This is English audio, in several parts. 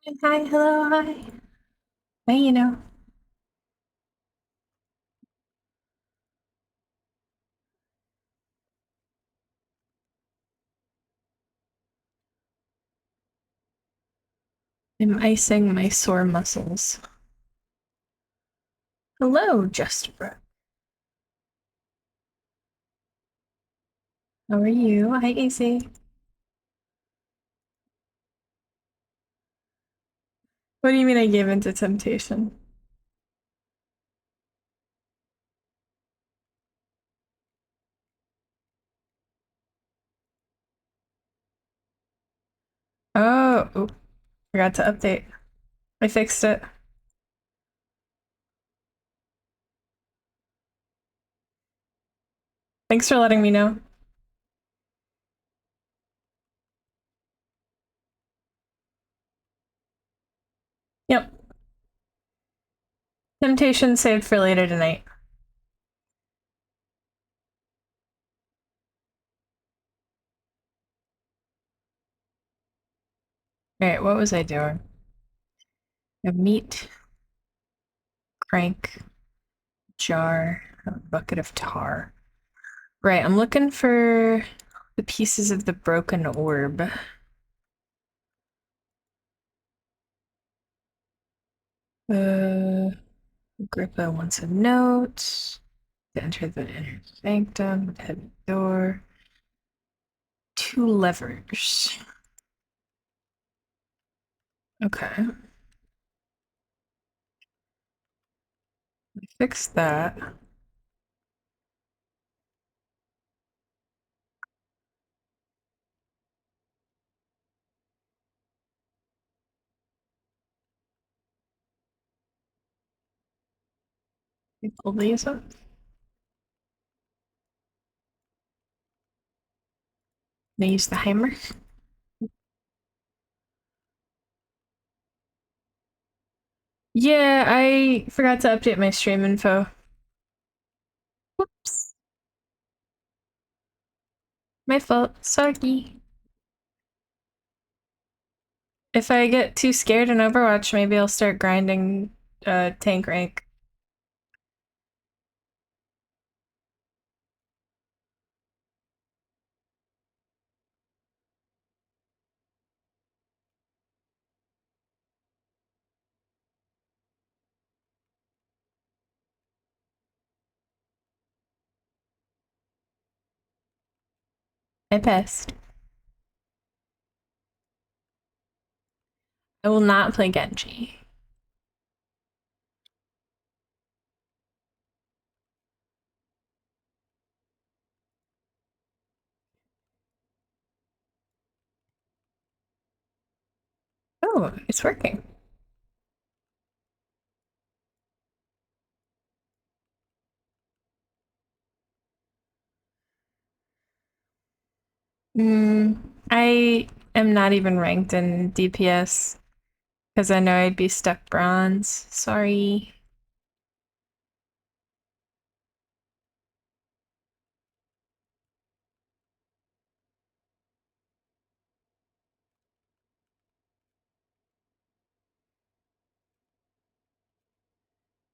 Hi, hello, hi. Hey, I'm icing my sore muscles. Hello, Justbrook. How are you? Hi, AC. What do you mean I gave into temptation? Oh, forgot to update. I fixed it. Thanks for letting me know. Yep. Temptation saved for later tonight. All right, what was I doing? A meat, crank, jar, a bucket of tar. Right, I'm looking for the pieces of the broken orb. Uh, Agrippa wants a note. To enter the inner sanctum, heavy door. Two levers. Okay, fix that. Pull these up. They use the hammer. Yeah, I forgot to update my stream info. Whoops. My fault. Sorry. If I get too scared in Overwatch, maybe I'll start grinding tank rank. I passed. I will not play Genji. Oh, it's working. I am not even ranked in DPS because I know I'd be stuck bronze. Sorry.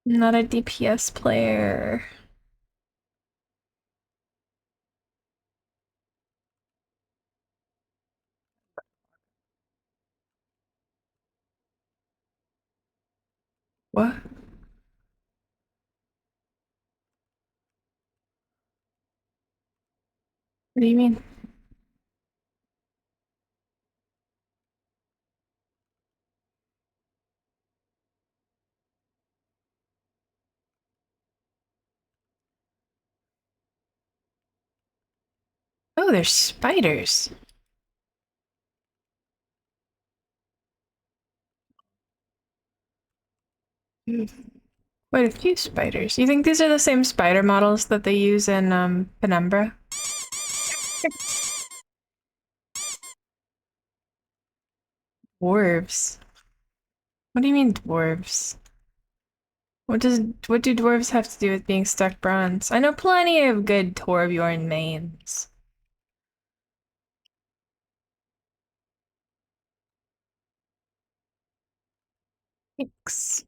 I'm not a DPS player. What? What do you mean? Oh, there's spiders. Quite a few spiders. You think these are the same spider models that they use in Penumbra? Dwarves. What do you mean dwarves? What do dwarves have to do with being stuck bronze? I know plenty of good Torbjorn mains. Thanks.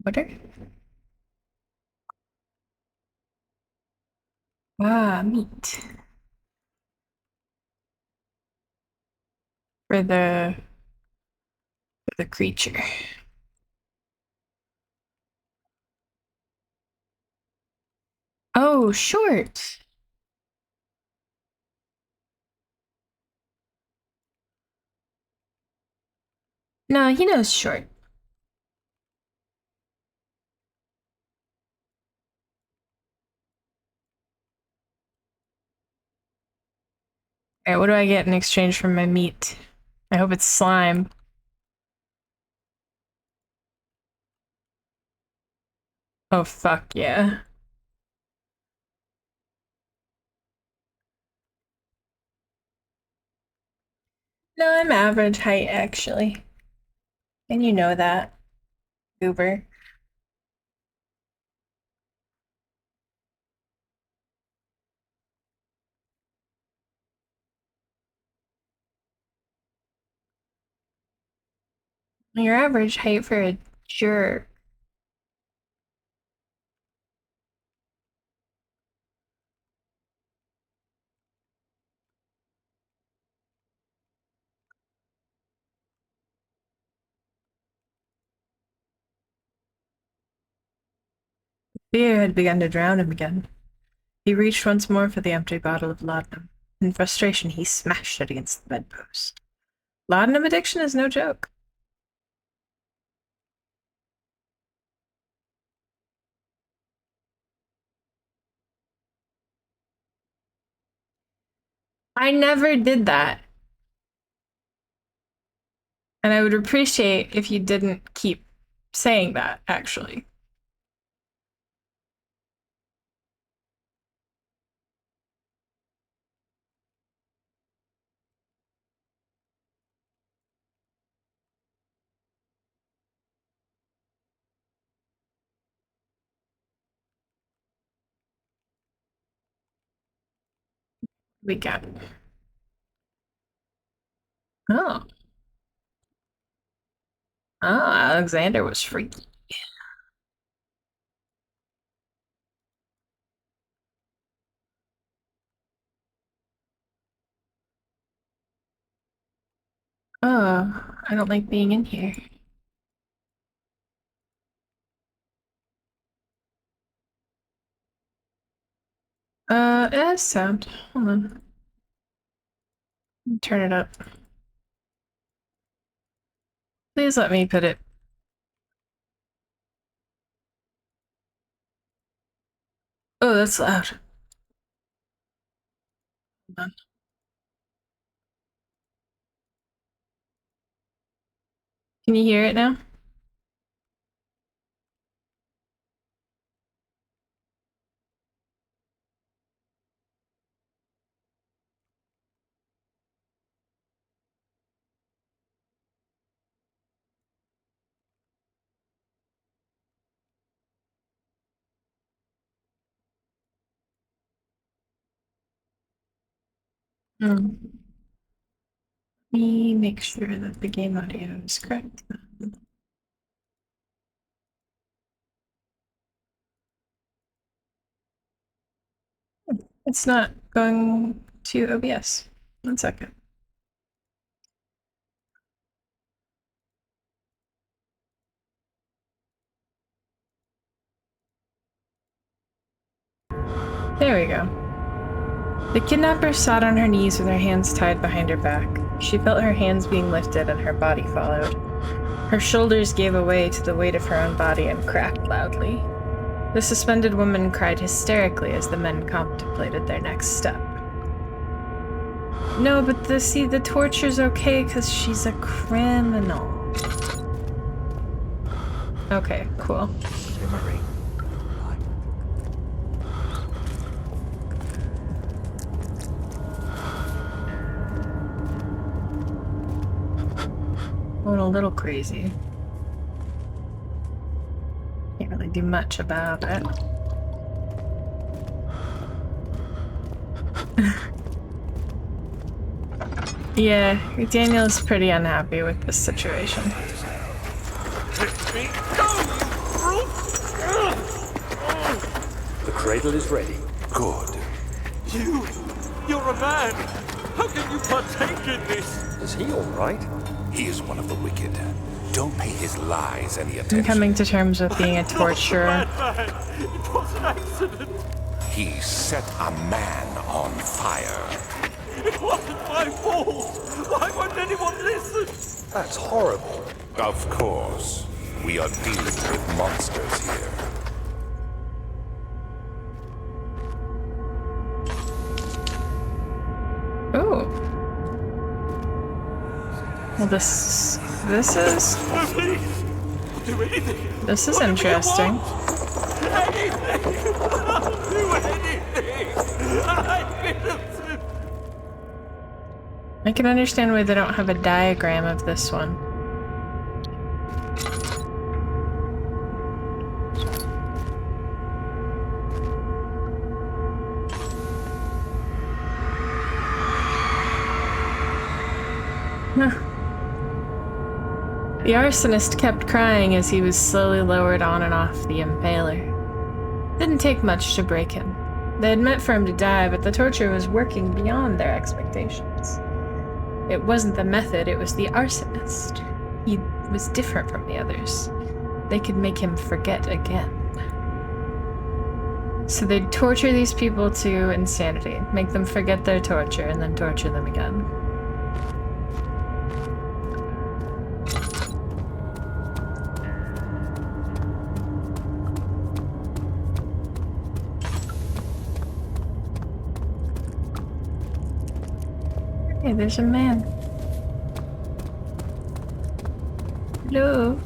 Butter? Ah, meat. For the creature. Oh, short. No, he knows short. Alright, what do I get in exchange for my meat? I hope it's slime. Oh, fuck yeah. No, I'm average height, actually. And you know that, goober. Your average height for a jerk. Fear had begun to drown him again. He reached once more for the empty bottle of laudanum. In frustration, he smashed it against the bedpost. Laudanum addiction is no joke. I never did that. And I would appreciate if you didn't keep saying that, actually. We got. Oh. Oh, Alexander was freaky. Oh, I don't like being in here. It has sound. Hold on. Let me turn it up. Please let me put it. Oh, that's loud. Hold on. Can you hear it now? Hmm. Let me make sure that the game audio is correct. It's not going to OBS. 1 second. There we go. The kidnapper sat on her knees with her hands tied behind her back. She felt her hands being lifted and her body followed. Her shoulders gave way to the weight of her own body and cracked loudly. The suspended woman cried hysterically as the men contemplated their next step. No, but the torture's okay because she's a criminal. Okay, cool. Going a little crazy. Can't really do much about it. Yeah, Daniel's pretty unhappy with this situation. The cradle is ready. Good. You're a man! How can you partake in this? Is he all right? He is one of the wicked. Don't pay his lies any I'm attention. coming to terms with being a torturer. Madman! It was an accident! He set a man on fire. It wasn't my fault! Why won't anyone listen? That's horrible. Of course. We are dealing with monsters here. Ooh. Well, this is... Please! Do anything! This is Whatever you interesting. want. Anything! I'll do anything! I'm innocent! I can understand why they don't have a diagram of this one. The arsonist kept crying as he was slowly lowered on and off the impaler. Didn't take much to break him. They had meant for him to die, but the torture was working beyond their expectations. It wasn't the method, it was the arsonist. He was different from the others. They could make him forget again. So they'd torture these people to insanity, make them forget their torture, and then torture them again. Hey, there's a man. Hello.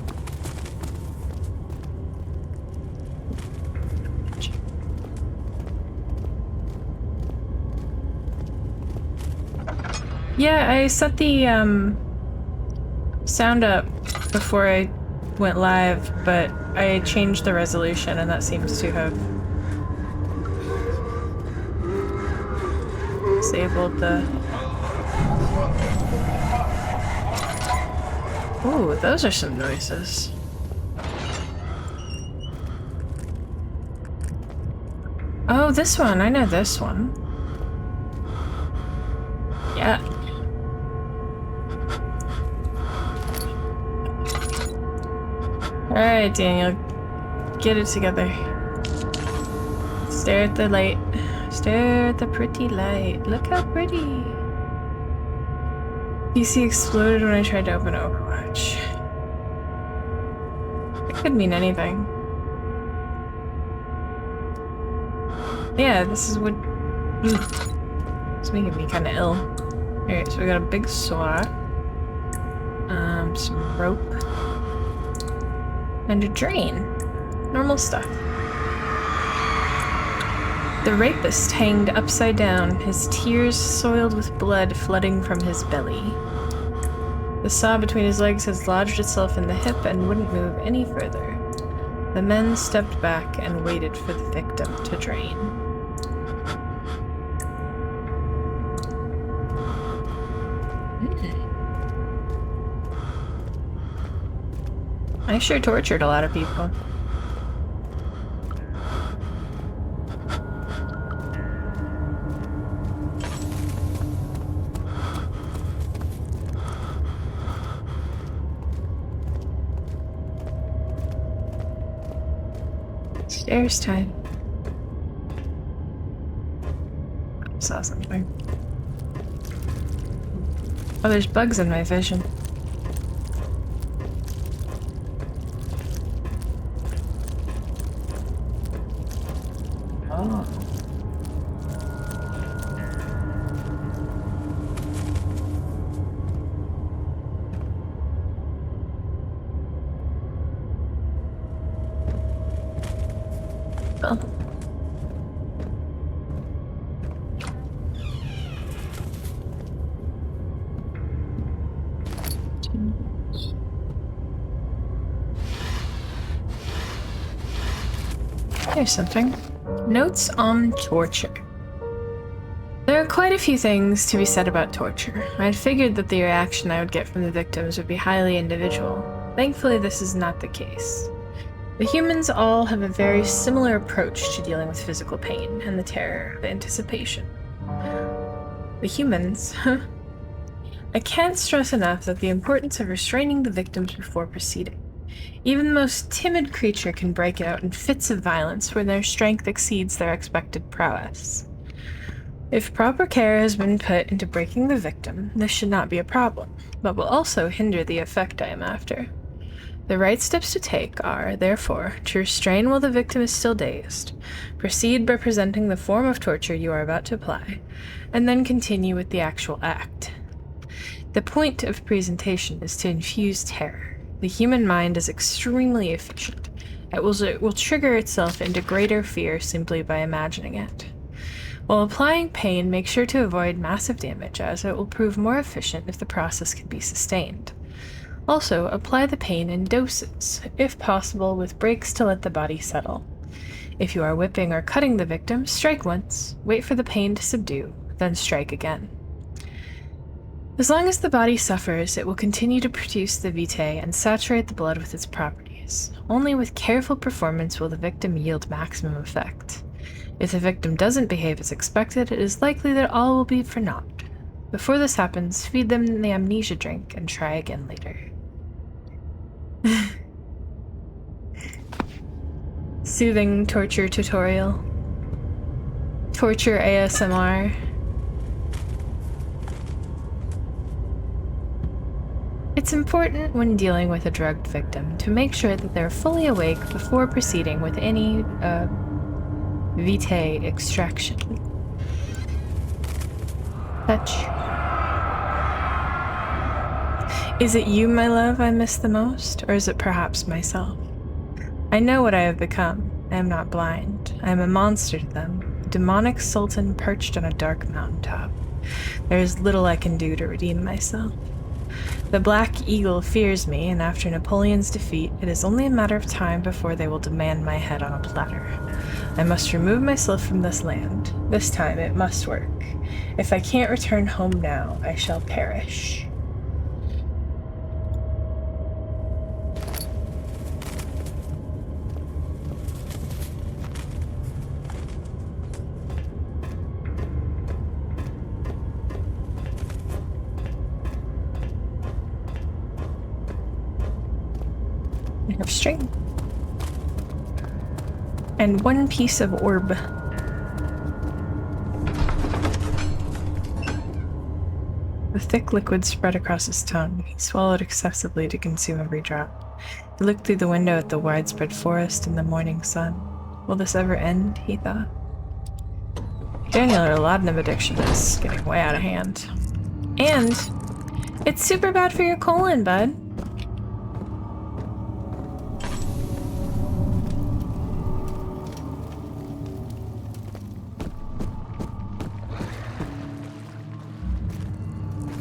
Yeah, I set the sound up before I went live, but I changed the resolution and that seems to have disabled the... Ooh, those are some noises. Oh, this one. I know this one. Yeah. Alright, Daniel. Get it together. Stare at the light. Stare at the pretty light. Look how pretty. PC exploded when I tried to open Overwatch. It could mean anything. Yeah, this is what... It's making me kind of ill. Alright, so we got a big saw. Some rope. And a drain. Normal stuff. The rapist hanged upside down, his tears soiled with blood flooding from his belly. The saw between his legs has lodged itself in the hip and wouldn't move any further. The men stepped back and waited for the victim to drain. I sure tortured a lot of people. Stairs time. Saw something. Oh, there's bugs in my vision. Oh. Well. Here's something. Notes on torture. There are quite a few things to be said about torture. I'd figured that the reaction I would get from the victims would be highly individual. Thankfully, this is not the case. The humans all have a very similar approach to dealing with physical pain and the terror of anticipation. The humans, I can't stress enough that the importance of restraining the victims before proceeding. Even the most timid creature can break out in fits of violence when their strength exceeds their expected prowess. If proper care has been put into breaking the victim, this should not be a problem, but will also hinder the effect I am after. The right steps to take are, therefore, to restrain while the victim is still dazed, proceed by presenting the form of torture you are about to apply, and then continue with the actual act. The point of presentation is to infuse terror. The human mind is extremely efficient. It will trigger itself into greater fear simply by imagining it. While applying pain, make sure to avoid massive damage, as it will prove more efficient if the process can be sustained. Also, apply the pain in doses, if possible with breaks to let the body settle. If you are whipping or cutting the victim, strike once, wait for the pain to subdue, then strike again. As long as the body suffers, it will continue to produce the vitae and saturate the blood with its properties. Only with careful performance will the victim yield maximum effect. If the victim doesn't behave as expected, it is likely that all will be for naught. Before this happens, feed them the amnesia drink and try again later. Soothing torture tutorial. Torture ASMR. It's important when dealing with a drugged victim to make sure that they're fully awake before proceeding with any vitae extraction. Touch. Is it you, my love, I miss the most, or is it perhaps myself? I know what I have become. I am not blind. I am a monster to them, a demonic sultan perched on a dark mountaintop. There is little I can do to redeem myself. The Black Eagle fears me, and after Napoleon's defeat, it is only a matter of time before they will demand my head on a platter. I must remove myself from this land. This time it must work. If I can't return home now, I shall perish. I have string. And one piece of orb. The thick liquid spread across his tongue. He swallowed excessively to consume every drop. He looked through the window at the widespread forest and the morning sun. Will this ever end? He thought. Granular laudanum addiction is getting way out of hand. And it's super bad for your colon, bud.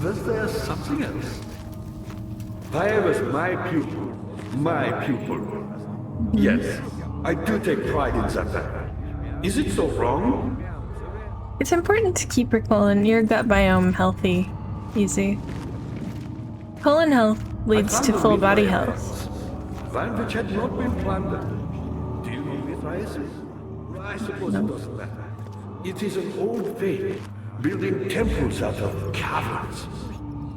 Was there something else? I was my pupil. My pupil. Yes, I do take pride in that fact. Is it so wrong? It's important to keep your colon, your gut biome healthy. Easy. Colon health leads to full body health. Land which had not been plundered. Do you know what rice is? I suppose it doesn't matter. It is an old faith, building temples out of caverns.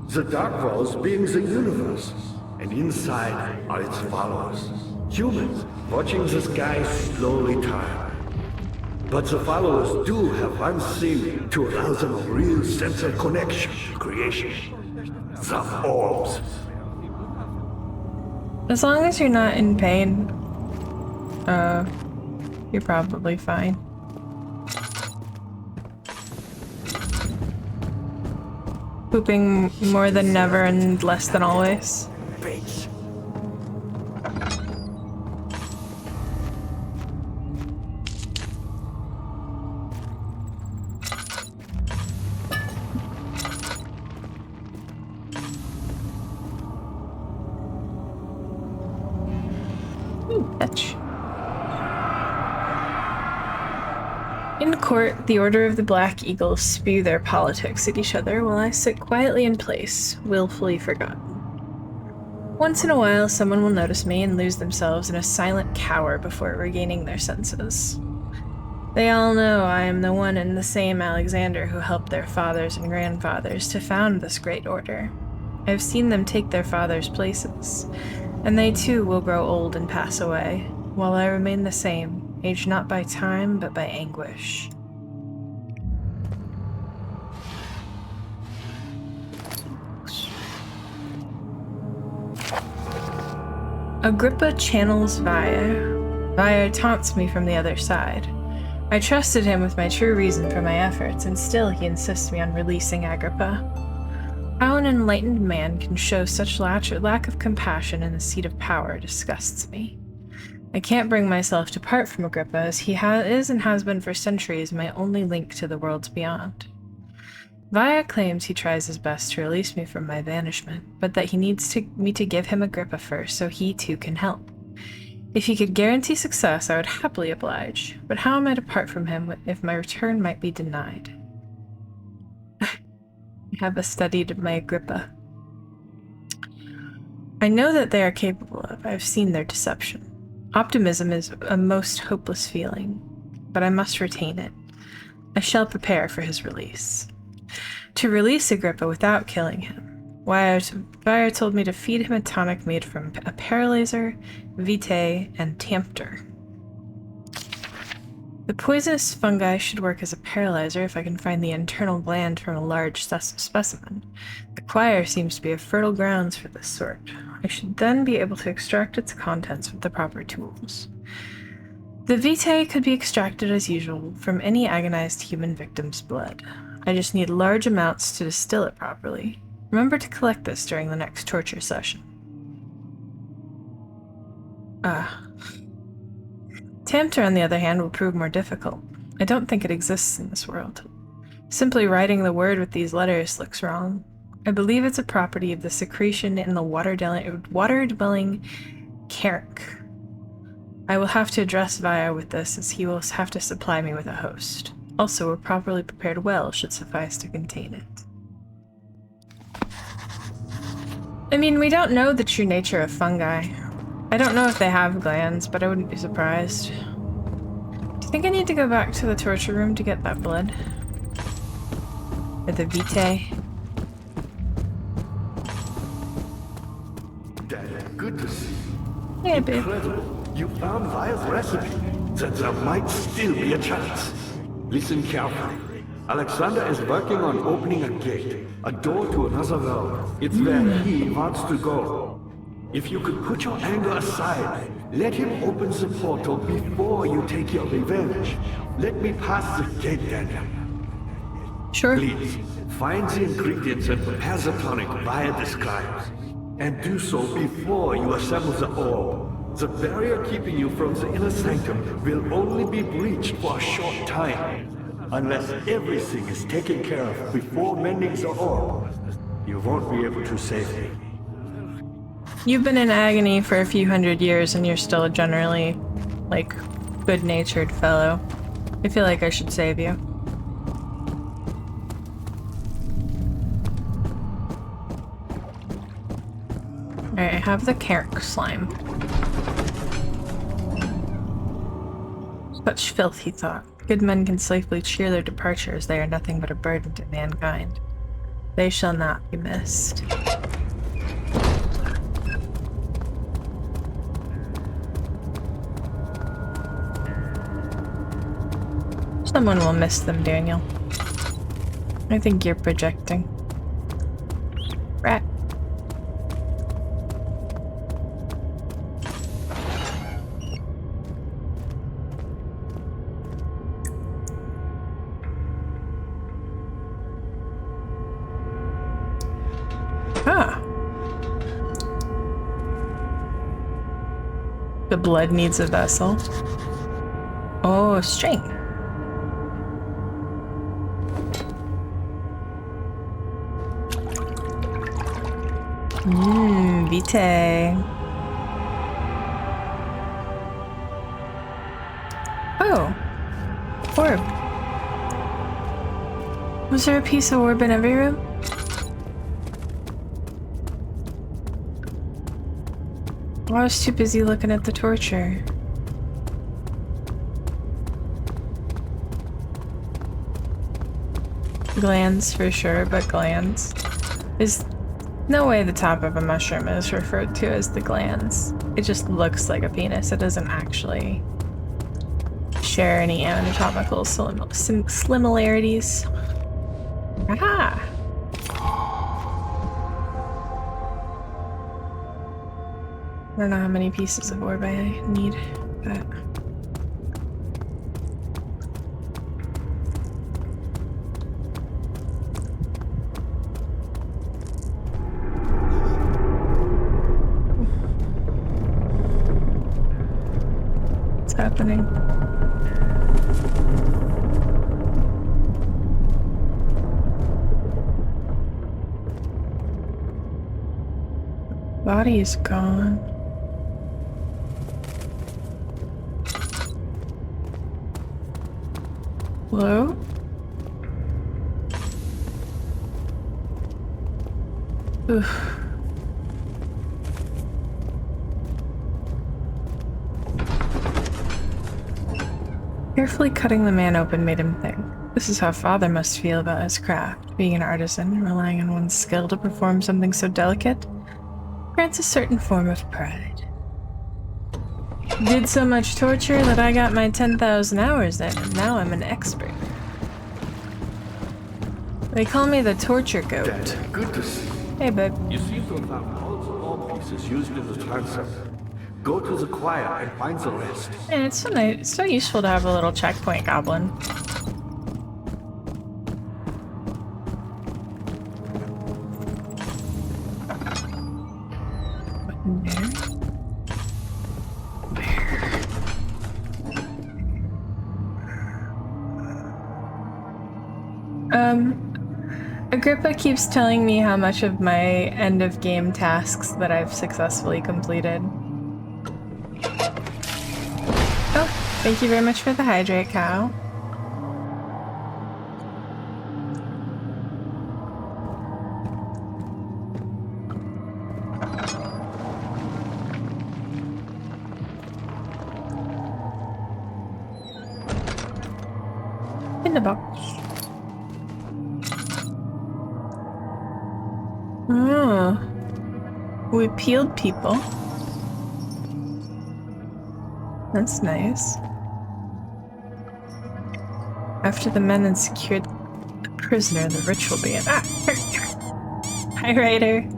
The dark walls being the universe, and inside are its followers. Humans watching the sky slowly turn. But the followers do have one thing to allow them a real sense of connection, creation. The orbs. As long as you're not in pain, you're probably fine. Pooping more than never and less than always. Bitch. Touch. court, the Order of the Black Eagles spew their politics at each other while I sit quietly in place, willfully forgotten. Once in a while, someone will notice me and lose themselves in a silent cower before regaining their senses. They all know I am the one and the same Alexander who helped their fathers and grandfathers to found this great order. I have seen them take their fathers' places, and they too will grow old and pass away, while I remain the same, aged not by time but by anguish. Agrippa channels Vaya. Vaya taunts me from the other side. I trusted him with my true reason for my efforts, and still he insists me on releasing Agrippa. How an enlightened man can show such lack of compassion in the seat of power disgusts me. I can't bring myself to part from Agrippa, as he is and has been for centuries my only link to the worlds beyond. Vaya claims he tries his best to release me from my banishment, but that he needs me to give him Agrippa first so he too can help. If he could guarantee success, I would happily oblige, but how am I to part from him if my return might be denied? I have studied my Agrippa. I know that they are capable of. I have seen their deception. Optimism is a most hopeless feeling, but I must retain it. I shall prepare for his release. To release Agrippa without killing him, Vire told me to feed him a tonic made from a paralyzer, vitae, and tempter. The poisonous fungi should work as a paralyzer if I can find the internal gland from a large specimen. The choir seems to be a fertile grounds for this sort. I should then be able to extract its contents with the proper tools. The vitae could be extracted as usual from any agonized human victim's blood. I just need large amounts to distill it properly. Remember to collect this during the next torture session. Tempter, on the other hand, will prove more difficult. I don't think it exists in this world. Simply writing the word with these letters looks wrong. I believe it's a property of the secretion in the water-dwelling carrick. I will have to address Vaya with this, as he will have to supply me with a host. Also, a properly prepared well should suffice to contain it. I mean, we don't know the true nature of fungi. I don't know if they have glands, but I wouldn't be surprised. Do you think I need to go back to the torture room to get that blood? Or the vitae? Dad, good to see you. Yeah, babe. Incredible. You found Vire's recipe. Then there might still be a chance. Listen carefully. Alexander is working on opening a gate, a door to another realm. It's where he wants to go. If you could put your anger aside, let him open the portal before you take your revenge. Let me pass the gate, Daniel. Sure. Please, find the ingredients and prepare the tonic Vire describes. And do so before you assemble the orb. The barrier keeping you from the inner sanctum will only be breached for a short time. Unless everything is taken care of before mending the orb, you won't be able to save me. You've been in agony for a few hundred years and you're still a generally, good-natured fellow. I feel like I should save you. Alright, I have the carrick slime. Such filth, he thought. Good men can safely cheer their departure, as they are nothing but a burden to mankind. They shall not be missed. Someone will miss them, Daniel. I think you're projecting. Rat. Ah. The blood needs a vessel. Oh, string. Vitae. Oh. Orb. Was there a piece of orb in every room? I was too busy looking at the torture. Glands for sure, but glands. There's no way the top of a mushroom is referred to as the glands. It just looks like a penis. It doesn't actually share any anatomical similarities. Aha! I don't know how many pieces of orb I need, but... What's happening? Body is gone. Hello? Oof. Carefully cutting the man open made him think. This is how Father must feel about his craft. Being an artisan, relying on one's skill to perform something so delicate, grants a certain form of pride. Did so much torture that I got my 10,000 hours in, and now I'm an expert. They call me the torture goat. Dad, good to see you. Hey, babe. You seem to have found all the all pieces used in the transept. Go to the choir and find the rest. Man, it's so nice. It's so useful to have a little checkpoint goblin. What in there? Agrippa keeps telling me how much of my end of game tasks that I've successfully completed. Oh, thank you very much for the hydrate, cow. In the box. Oh, we peeled people. That's nice. After the men had secured the prisoner, the ritual began. Ah! Hi, Ryder.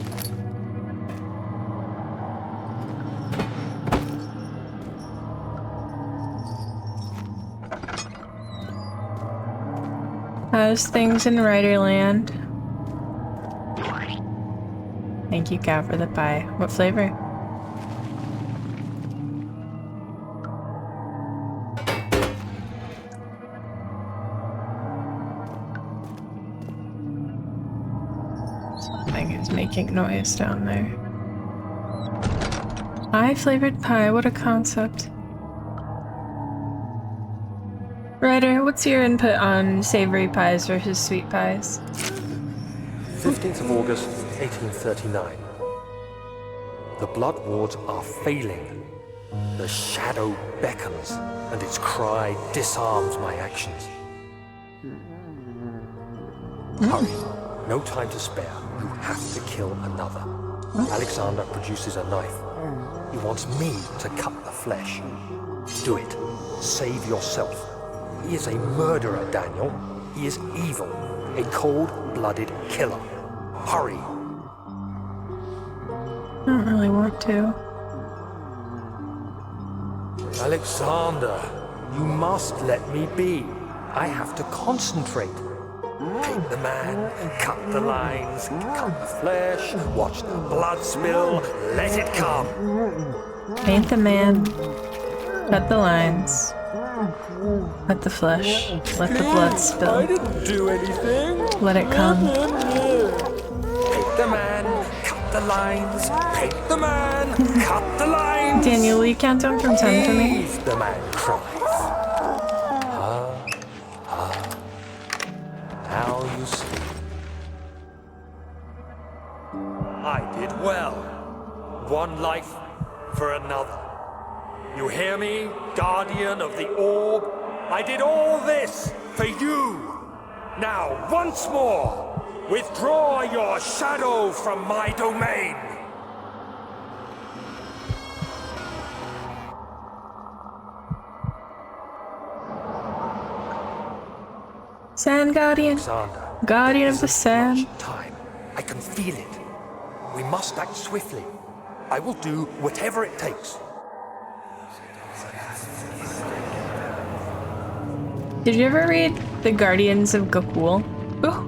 How's things in Ryderland? Thank you, cow, for the pie. What flavor? Something is making noise down there. Pie flavored pie, what a concept. Ryder, what's your input on savory pies versus sweet pies? 15th of August, 1839. The blood wards are failing. The shadow beckons, and its cry disarms my actions. Hurry. No time to spare. You have to kill another. Alexander produces a knife. He wants me to cut the flesh. Do it. Save yourself. He is a murderer, Daniel. He is evil. A cold-blooded killer. Hurry. I don't really want to. Alexander, you must let me be. I have to concentrate. Paint the man, cut the lines, cut the flesh, watch the blood spill, let it come. Paint the man. Cut the lines. Cut the flesh. Let the blood spill. I didn't do anything. Let it come. Paint the man, cut the lines, paint the man, cut the lines. Daniel, will you count down from 10 for me? Eve, the man cries. Now while you sleep. I did well. One life for another. You hear me, guardian of the orb? I did all this for you. Now, once more, withdraw your shadow from my domain. Sand Guardian. Alexander, Guardian of the isn't Sand. much time. I can feel it. We must act swiftly. I will do whatever it takes. Did you ever read The Guardians of Ga'Hoole? Ooh.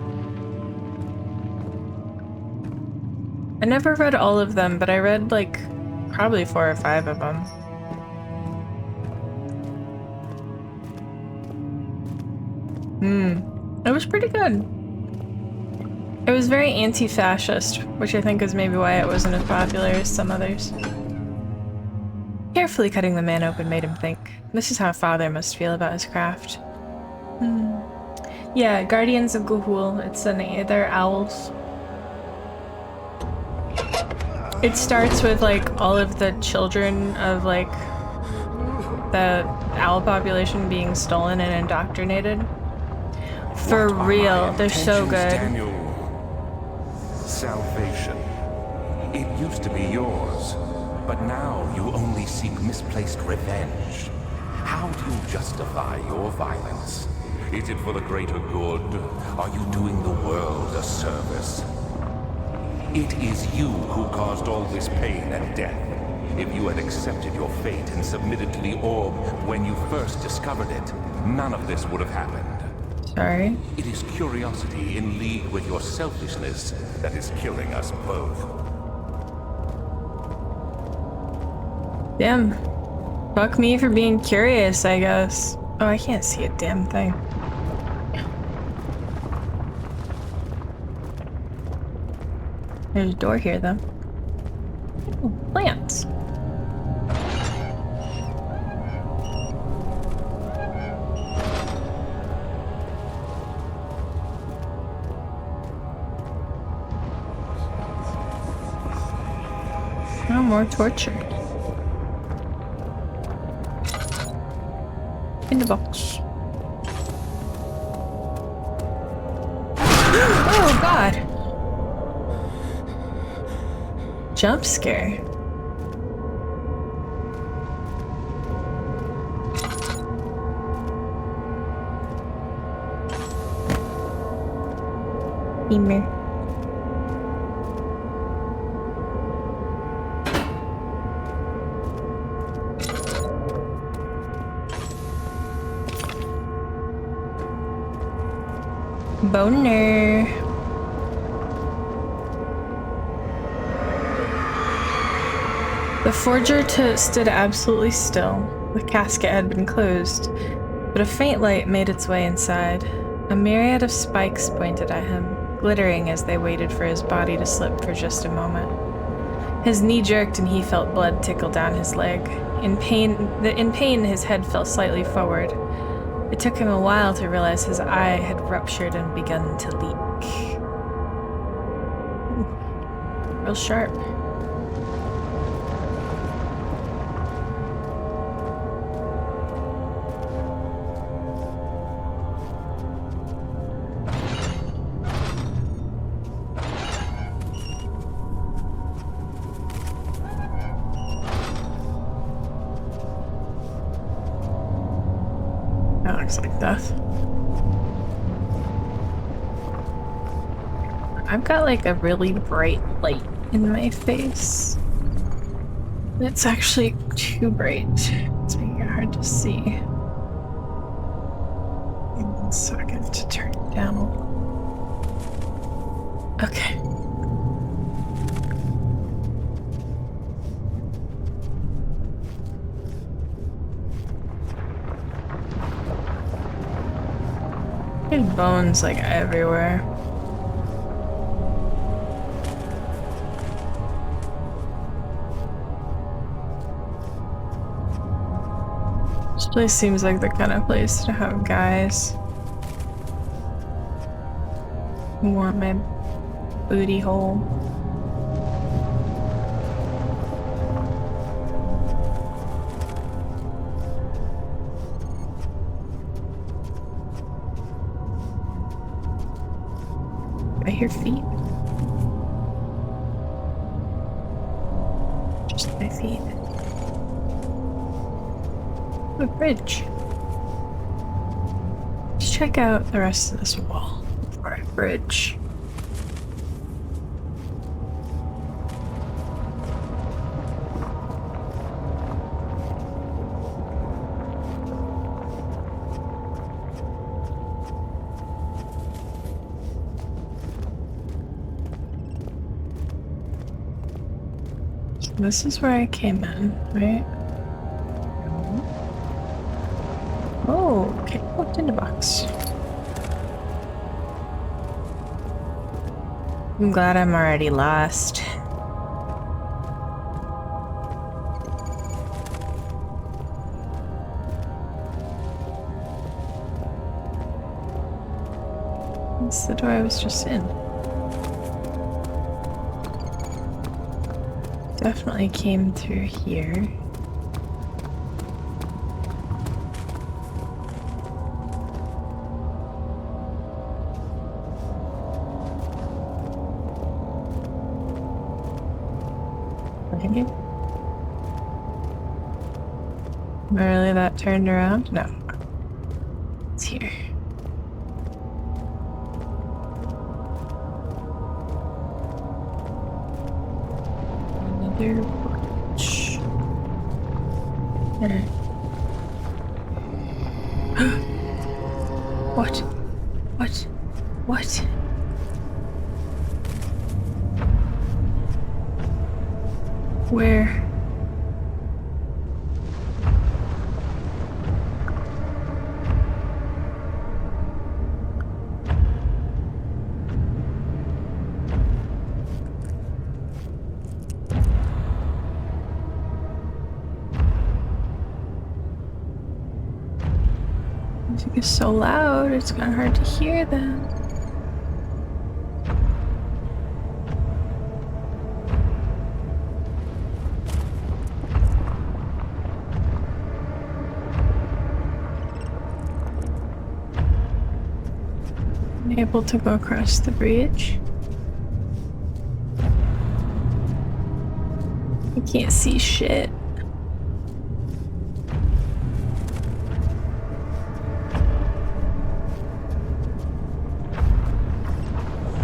I never read all of them, but I read like probably 4 or 5 of them. It was pretty good. It was very anti-fascist, which I think is maybe why it wasn't as popular as some others. Carefully cutting the man open made him think. This is how a father must feel about his craft. Yeah, Guardians of Ga'Hoole. It's they're owls. It starts with like all of the children of like the owl population being stolen and indoctrinated. For real, they're so good. Daniel? Salvation. It used to be yours, but now you only seek misplaced revenge. How do you justify your violence? Is it for the greater good? Are you doing the world a service? It is you who caused all this pain and death. If you had accepted your fate and submitted to the orb when you first discovered it, none of this would have happened. Sorry. It is curiosity in league with your selfishness that is killing us both. Damn. Fuck me for being curious, I guess. Oh, I can't see a damn thing. There's a door here, though. Ooh, plants. No more torture. In the box. Oh god! Jump scare. Beamer. Boner. The forger stood absolutely still. The casket had been closed, but a faint light made its way inside. A myriad of spikes pointed at him, glittering as they waited for his body to slip for just a moment. His knee jerked and he felt blood tickle down his leg. In pain, his head fell slightly forward. It took him a while to realize his eye had ruptured and begun to leak. Ooh, real sharp. That looks like death. I've got like a really bright light in my face. It's actually too bright. It's making it hard to see. Give me 1 second to turn it down. Okay. There's bones like everywhere. This place seems like the kind of place to have guys. Warm my booty hole. I hear feet. Just my feet. A bridge. Let's check out the rest of this wall before I bridge. This is where I came in, right? Oh, okay, looked in the box. I'm glad I'm already lost. That's the door I was just in. Definitely came through here. Am I really that turned around? No. It's here. Another porch. What? What? What? Where? Music is so loud, it's kind of hard to hear them. Able to go across the bridge. I can't see shit.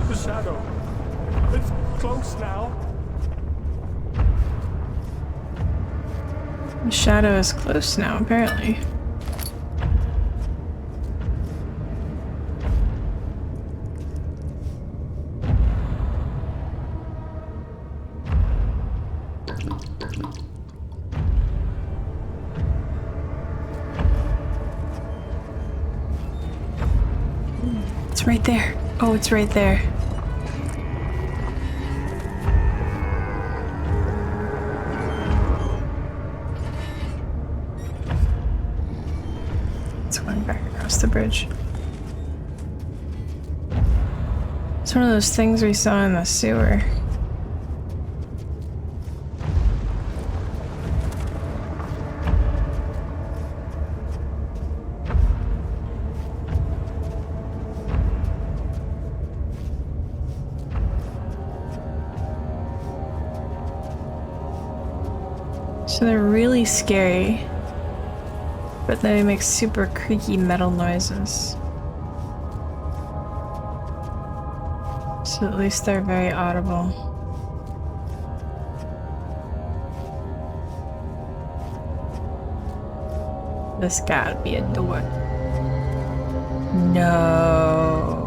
The shadow. It's close now. The shadow is close now, apparently. It's right there. Oh, it's right there. It's going back across the bridge. It's one of those things we saw in the sewer. So they're really scary, but they make super creaky metal noises. So at least they're very audible. This gotta be a door. No.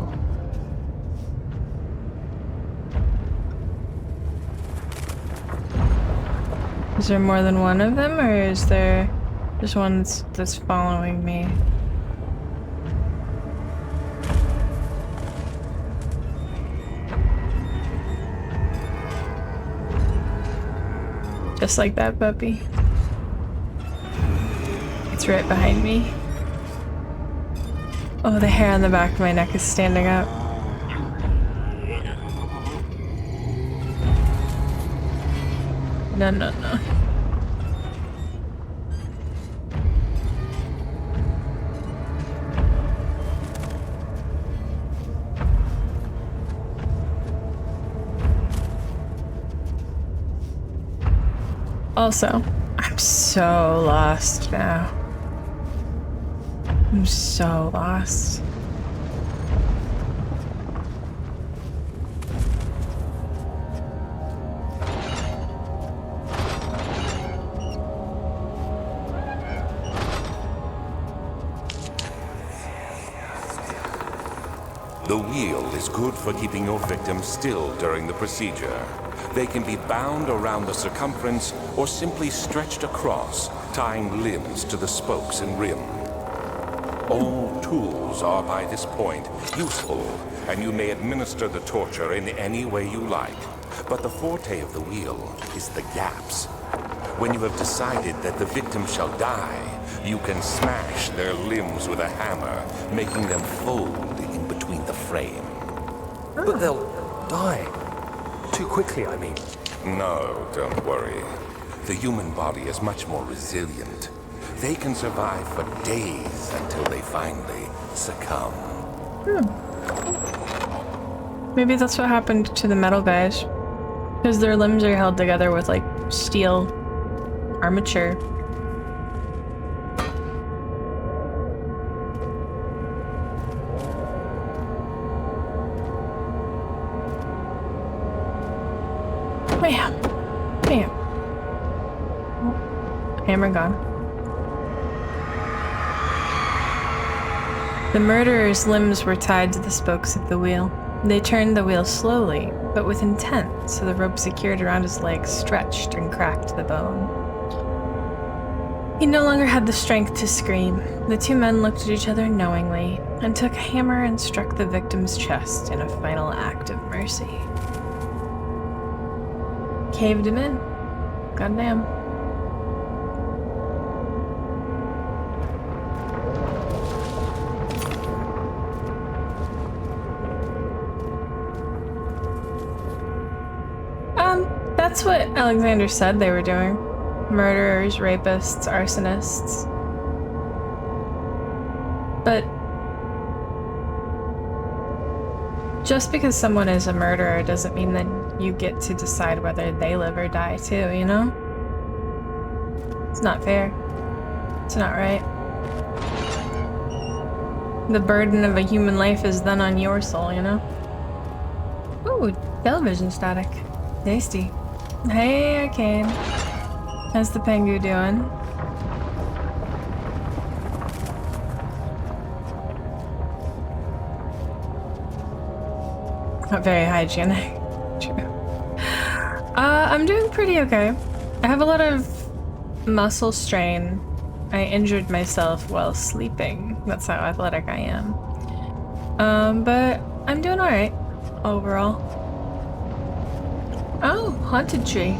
Is there more than one of them, or is there just one that's following me? Just like that, puppy. It's right behind me. Oh, the hair on the back of my neck is standing up. No, no, no. Also, I'm so lost now. I'm so lost. The wheel is good for keeping your victims still during the procedure. They can be bound around the circumference or simply stretched across, tying limbs to the spokes and rim. All tools are by this point useful, and you may administer the torture in any way you like. But the forte of the wheel is the gaps. When you have decided that the victim shall die, you can smash their limbs with a hammer, making them fold in between the frame. But they'll die. Too quickly, I mean. No, don't worry. The human body is much more resilient. They can survive for days until they finally succumb. Maybe that's what happened to the metal guys. Because their limbs are held together with, like, steel armature. Bam! Bam! Oh, hammer gone. The murderer's limbs were tied to the spokes of the wheel. They turned the wheel slowly, but with intent, so the rope secured around his legs stretched and cracked the bone. He no longer had the strength to scream. The two men looked at each other knowingly, and took a hammer and struck the victim's chest in a final act of mercy. Caved him in. Goddamn. That's what Alexander said they were doing. Murderers, rapists, arsonists. But just because someone is a murderer doesn't mean that you get to decide whether they live or die too, you know? It's not fair. It's not right. The burden of a human life is then on your soul, you know? Ooh, television static. Tasty. Hey, Arcane. How's the Pengu doing? Not very hygienic. True. I'm doing pretty okay. I have a lot of muscle strain. I injured myself while sleeping. That's how athletic I am. But I'm doing alright overall. Oh, haunted tree.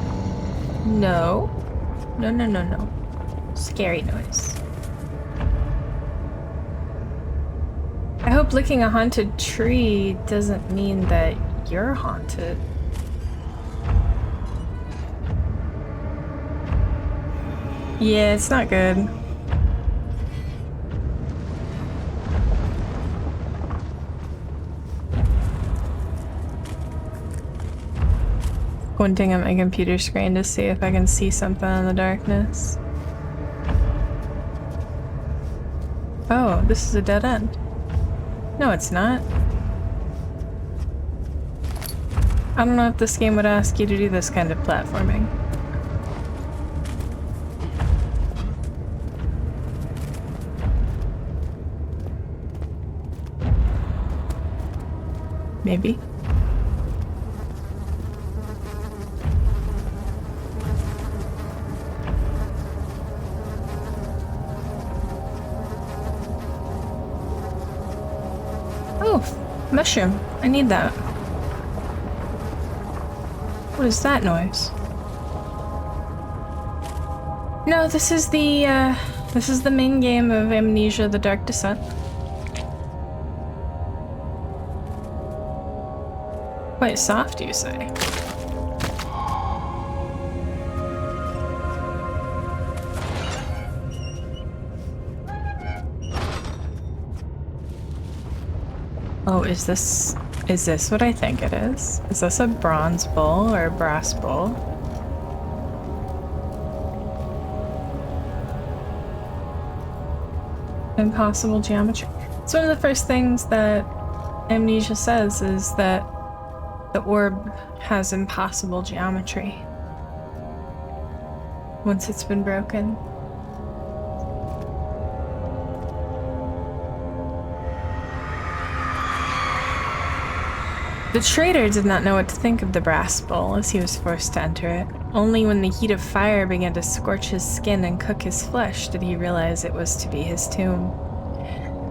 No. No, no, no, no. Scary noise. I hope licking a haunted tree doesn't mean that you're haunted. Yeah, it's not good. Squinting at my computer screen to see if I can see something in the darkness. Oh, this is a dead end. No, it's not. I don't know if this game would ask you to do this kind of platforming. Maybe. Mushroom. I need that. What is that noise? No, this is the main game of Amnesia: The Dark Descent. Quite soft, you say? Oh, is this what I think it is? Is this a bronze bowl or a brass bowl? Impossible geometry. It's one of the first things that Amnesia says is that the orb has impossible geometry once it's been broken. The traitor did not know what to think of the brass bowl as he was forced to enter it. Only when the heat of fire began to scorch his skin and cook his flesh did he realize it was to be his tomb.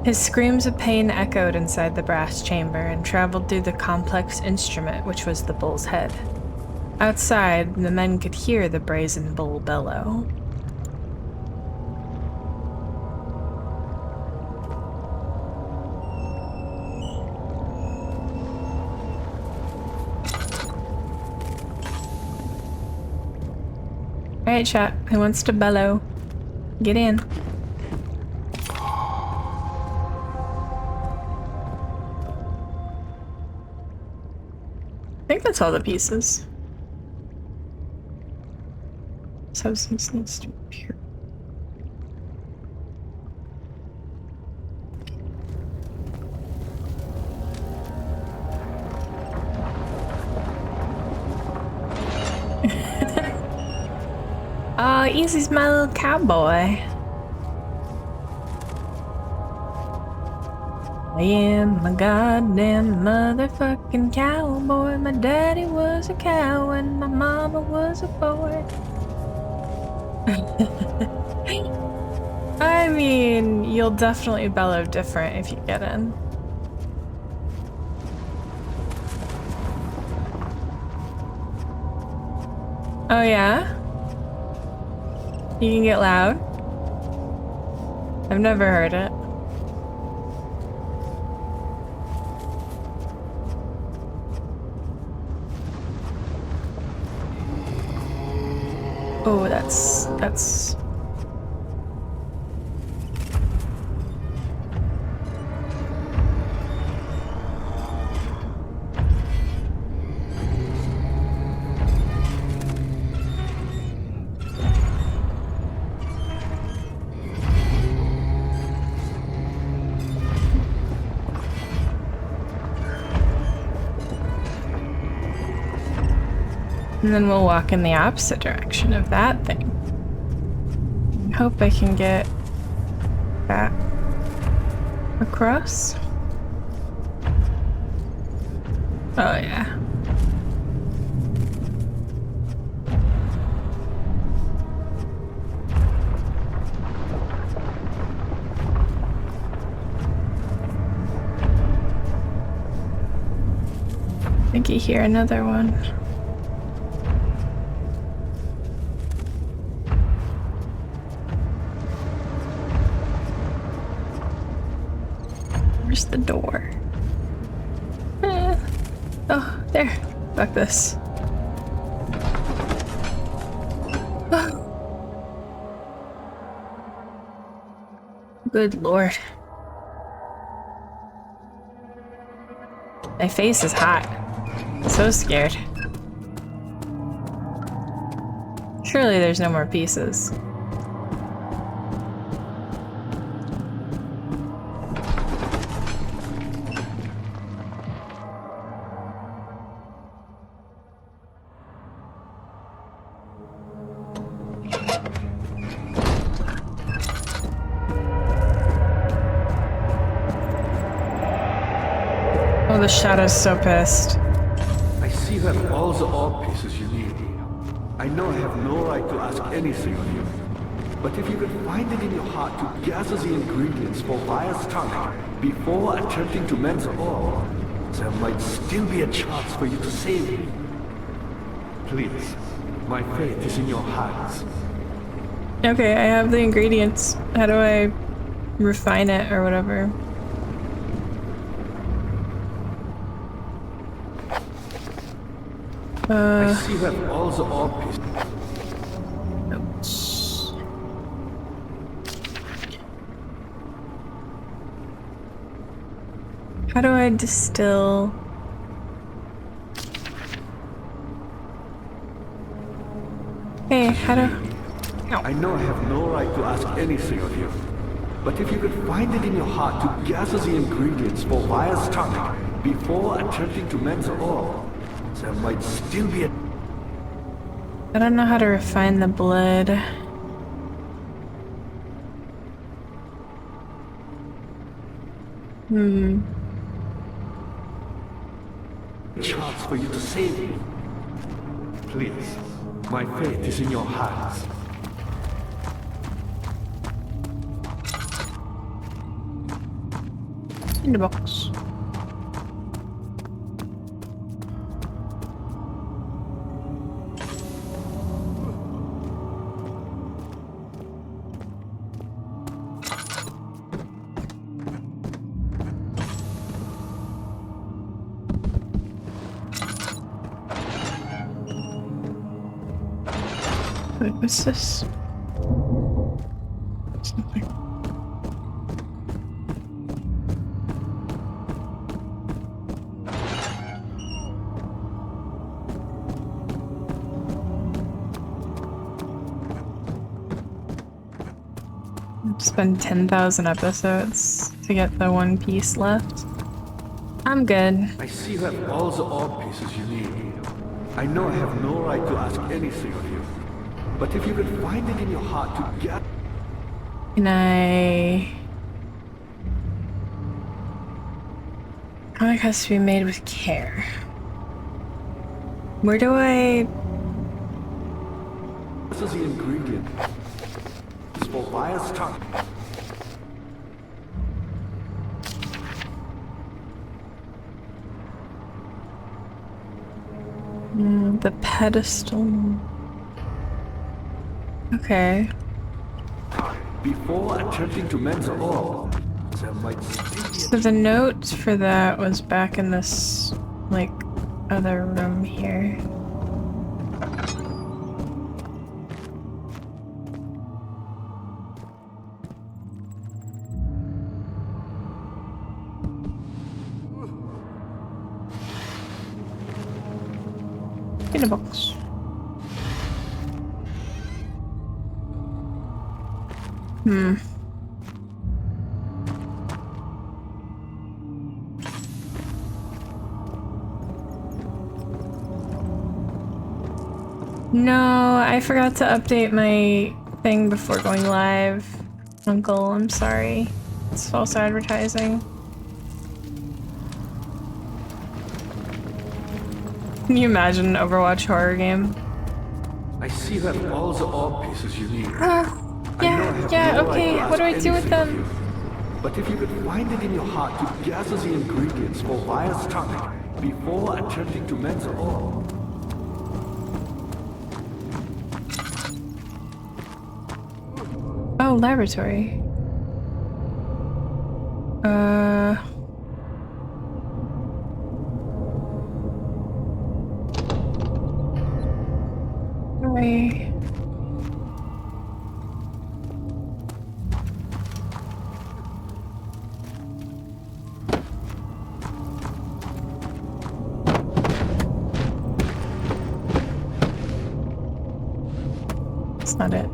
His screams of pain echoed inside the brass chamber and traveled through the complex instrument which was the bull's head. Outside, the men could hear the brazen bull bellow. Alright, chat. Who wants to bellow? Get in. I think that's all the pieces. Substance needs to be pure. Oh, Easy's my little cowboy. I am a goddamn motherfucking cowboy. My daddy was a cow and my mama was a boy. I mean, you'll definitely bellow different if you get in. Oh yeah? You can get loud? I've never heard it. Oh, that's... And then we'll walk in the opposite direction of that thing. I hope I can get that across. Oh yeah. I think you hear another one. The door. Oh, there. Fuck this. Good lord. My face is hot. I'm so scared. Surely there's no more pieces. Oh, the Shadow's so pissed. I see you have all the orb pieces you need. I know I have no right to ask anything of you. But if you can find it in your heart to gather the ingredients for Vaya's tonic before attempting to mend the orb, there might still be a chance for you to save him. Please, my faith is in your hands. Okay, I have the ingredients. How do I refine it or whatever? I see you have all the orb pieces. How do I distill? Hey, how do... I know I have no right to ask anything of you, but if you could find it in your heart to gather the ingredients for Vaya's tonic before attempting to mend the orb, there might still be a... I don't know how to refine the blood. chance for you to save me. Please, my fate is in your hands. In the box. Wait, what's this? Something. Spend 10,000 episodes to get the one piece left. I'm good. I see you have all the orb pieces you need. I know I have no right to ask anything of you, but if you could find it in your heart to get... Can I... Comic has to be made with care. Where do I... This is the ingredient. It's for Vaya's tongue. The pedestal... Okay. Before attempting to mend the orb, there might still be... So the note for that was back in this, like, other room here. In a box. No, I forgot to update my thing before going live. Uncle, I'm sorry. It's false advertising. Can you imagine an Overwatch horror game? I see you have all the orb pieces you need. Yeah, okay, what do I do with them? But if you could find it in your heart to gather the ingredients for Vaya's tonic before attempting to mend the orb. Oh, laboratory. Sorry. That's not it.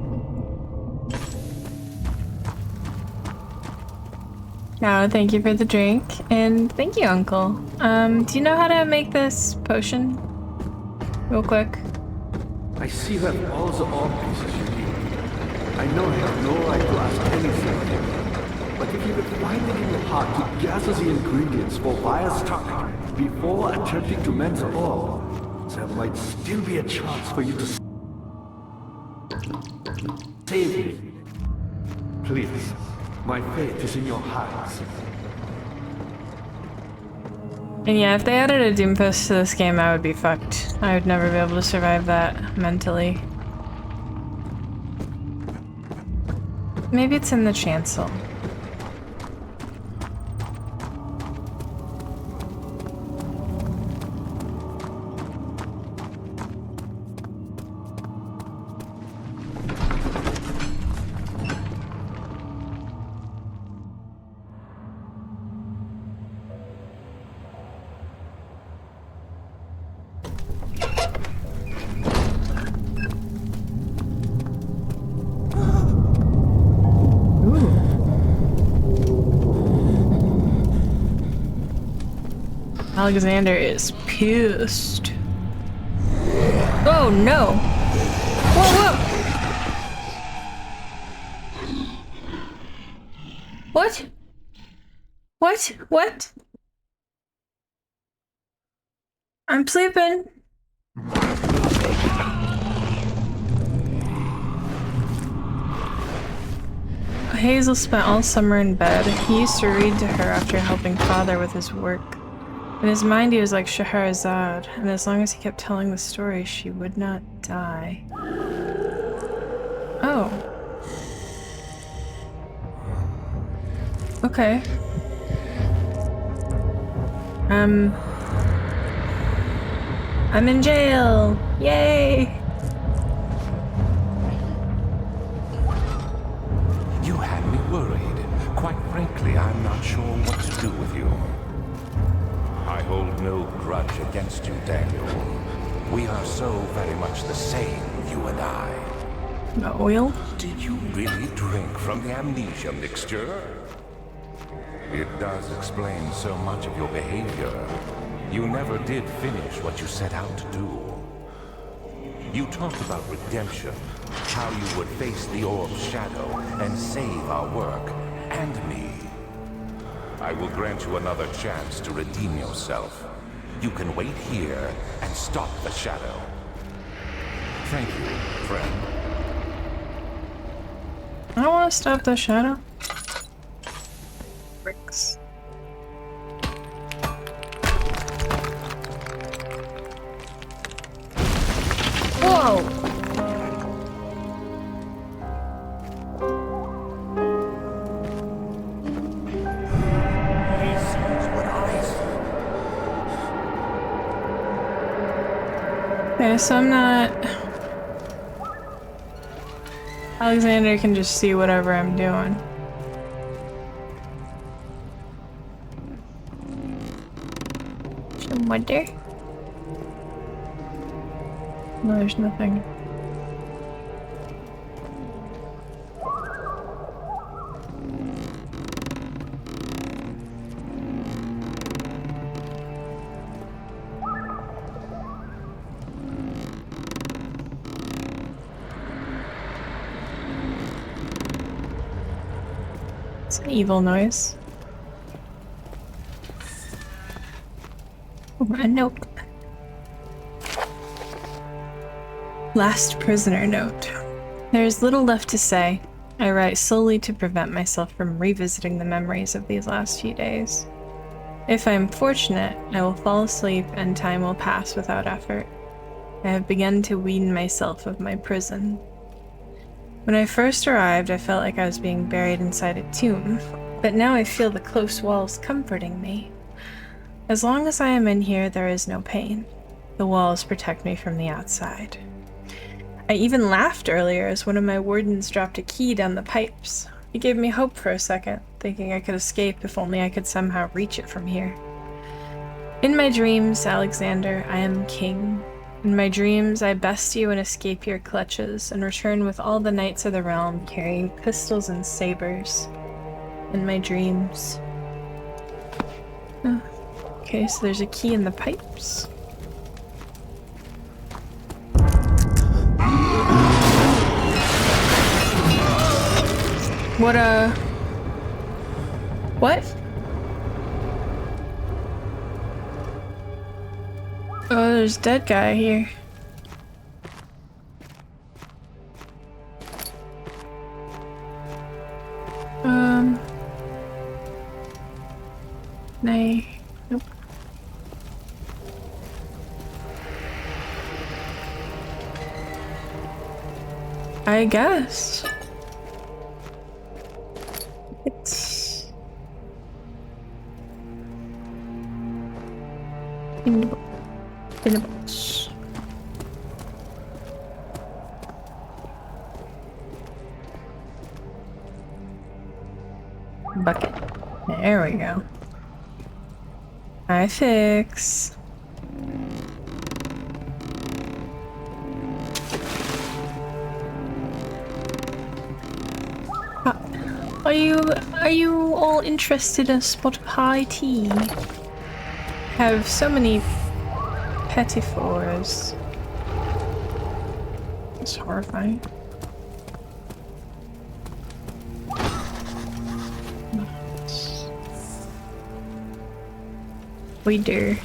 Oh, thank you for the drink, and thank you, Uncle. Do you know how to make this potion? Real quick. I see you have all the orb pieces you need. I know I have no right to ask anything of you, but if you could find it in your heart to gather the ingredients for Vaya's tonic before attempting to mend the orb, there might still be a chance for you to save me. Please, my fate is in your hands. And yeah, if they added a Doomfist to this game, I would be fucked. I would never be able to survive that mentally. Maybe it's in the chancel. Alexander is pissed. Oh no! Whoa, whoa! What? What? What? I'm sleeping. Hazel spent all summer in bed. He used to read to her after helping father with his work. In his mind he was like Scheherazade, and as long as he kept telling the story, she would not die. Oh. Okay. I'm in jail! Yay! You had me worried. Quite frankly, I'm not sure what to do with you. I hold no grudge against you, Daniel. We are so very much the same, you and I. The oil? Did you really drink from the amnesia mixture? It does explain so much of your behavior. You never did finish what you set out to do. You talked about redemption, how you would face the orb's shadow and save our work, and me. I will grant you another chance to redeem yourself. You can wait here and stop the shadow. Thank you, friend. I don't want to stop the shadow. Bricks. Whoa! Okay, so I'm not... Alexander can just see whatever I'm doing. Some wonder? No, there's nothing. It's an evil noise. Oh, a note. Last prisoner note. There is little left to say. I write solely to prevent myself from revisiting the memories of these last few days. If I am fortunate, I will fall asleep and time will pass without effort. I have begun to wean myself of my prison. When I first arrived, I felt like I was being buried inside a tomb, but now I feel the close walls comforting me. As long as I am in here, there is no pain. The walls protect me from the outside. I even laughed earlier as one of my wardens dropped a key down the pipes. It gave me hope for a second, thinking I could escape if only I could somehow reach it from here. In my dreams, Alexander, I am king. In my dreams, I best you and escape your clutches, and return with all the knights of the realm carrying pistols and sabers. In my dreams. Oh. Okay, so there's a key in the pipes. What? Oh, there's a dead guy here. Nay. Nope. I guess. It's in the box. Bucket. There we go. I fix. Are you all interested in a spot of high tea? have so many pettifores. It's horrifying. We do.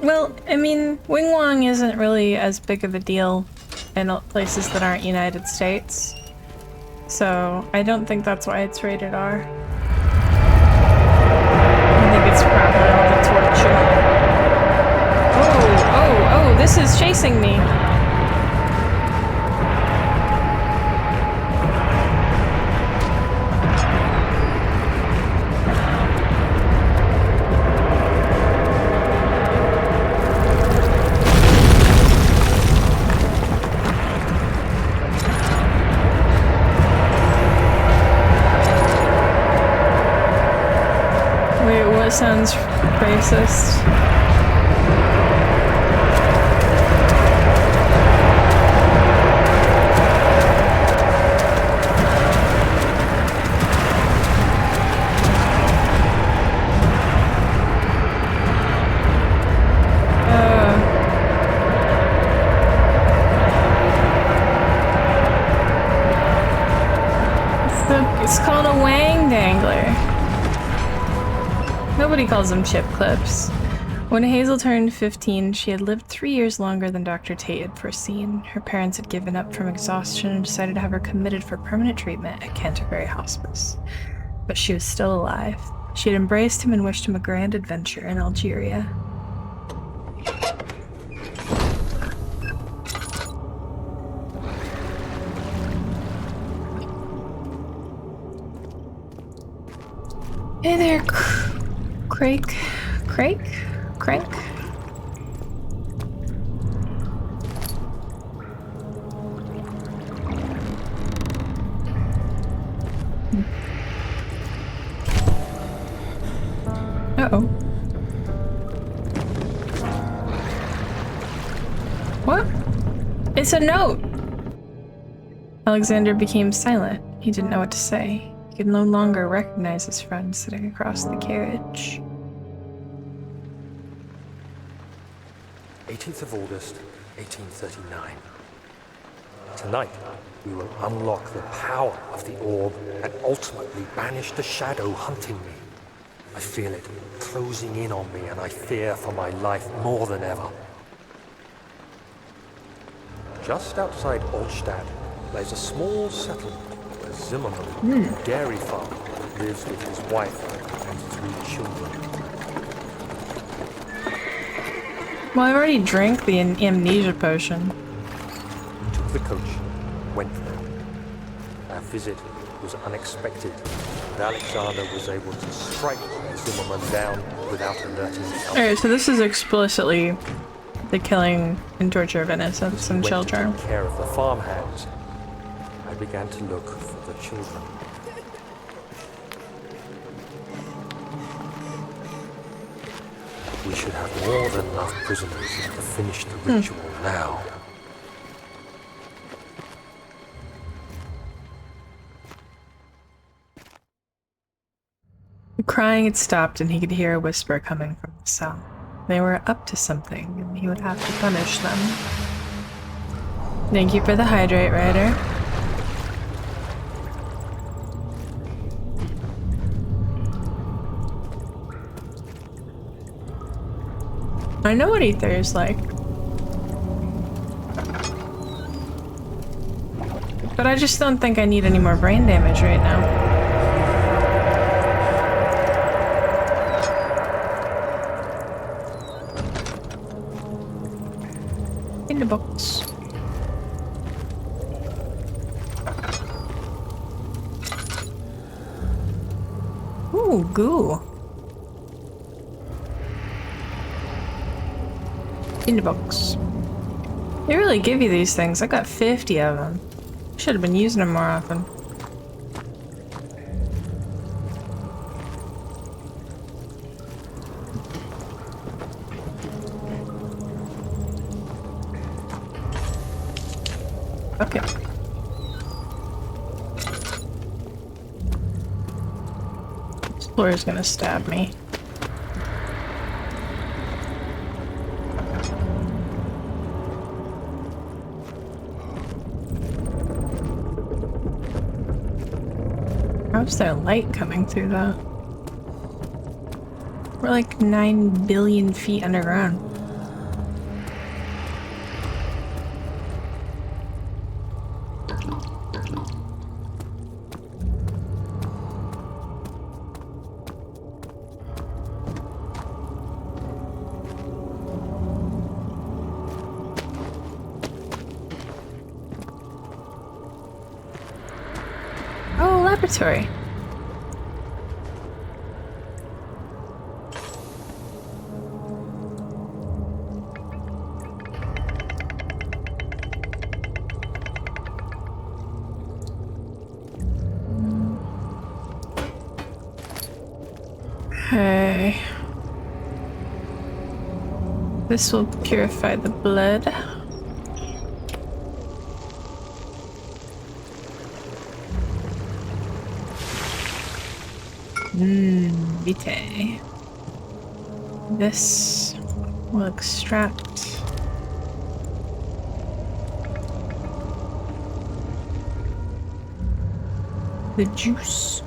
Well, I mean, Wing Wong isn't really as big of a deal in places that aren't United States. So, I don't think that's why it's rated R. I think it's probably all the torture. Oh, this is chasing me. Sounds racist. It's called a wang dangler. Nobody calls them chip clips. When Hazel turned 15, she had lived 3 years longer than Dr. Tate had foreseen. Her parents had given up from exhaustion and decided to have her committed for permanent treatment at Canterbury Hospice. But she was still alive. She had embraced him and wished him a grand adventure in Algeria. Hey there, Crank. Uh-oh. What? It's a note! Alexander became silent. He didn't know what to say. He could no longer recognize his friend sitting across the carriage. 18th of August, 1839. Tonight, we will unlock the power of the orb and ultimately banish the shadow hunting me. I feel it closing in on me and I fear for my life more than ever. Just outside Altstadt lies a small settlement where Zimmerman, a dairy farmer, lives with his wife and 3 children. Well, I already drank the amnesia potion. Took the coach, went there. Our visit was unexpected, and Alexander was able to strike Zimmerman down without alerting the others. Alright, so this is explicitly the killing and torture of innocents and children. To take care of the farmhands, I began to look for the children. We should have more than enough prisoners to finish the ritual now. The crying had stopped and he could hear a whisper coming from the cell. They were up to something and he would have to punish them. Thank you for the hydrate, Ryder. I know what ether is like. But I just don't think I need any more brain damage right now. In the box. Ooh, goo. In the box. They really give you these things. I got 50 of them. Should have been using them more often. Okay. Explorer's gonna stab me. How's there light coming through that? We're like 9 billion feet underground. Oh, laboratory. Okay. This will purify the blood. Vitae. This will extract the juice.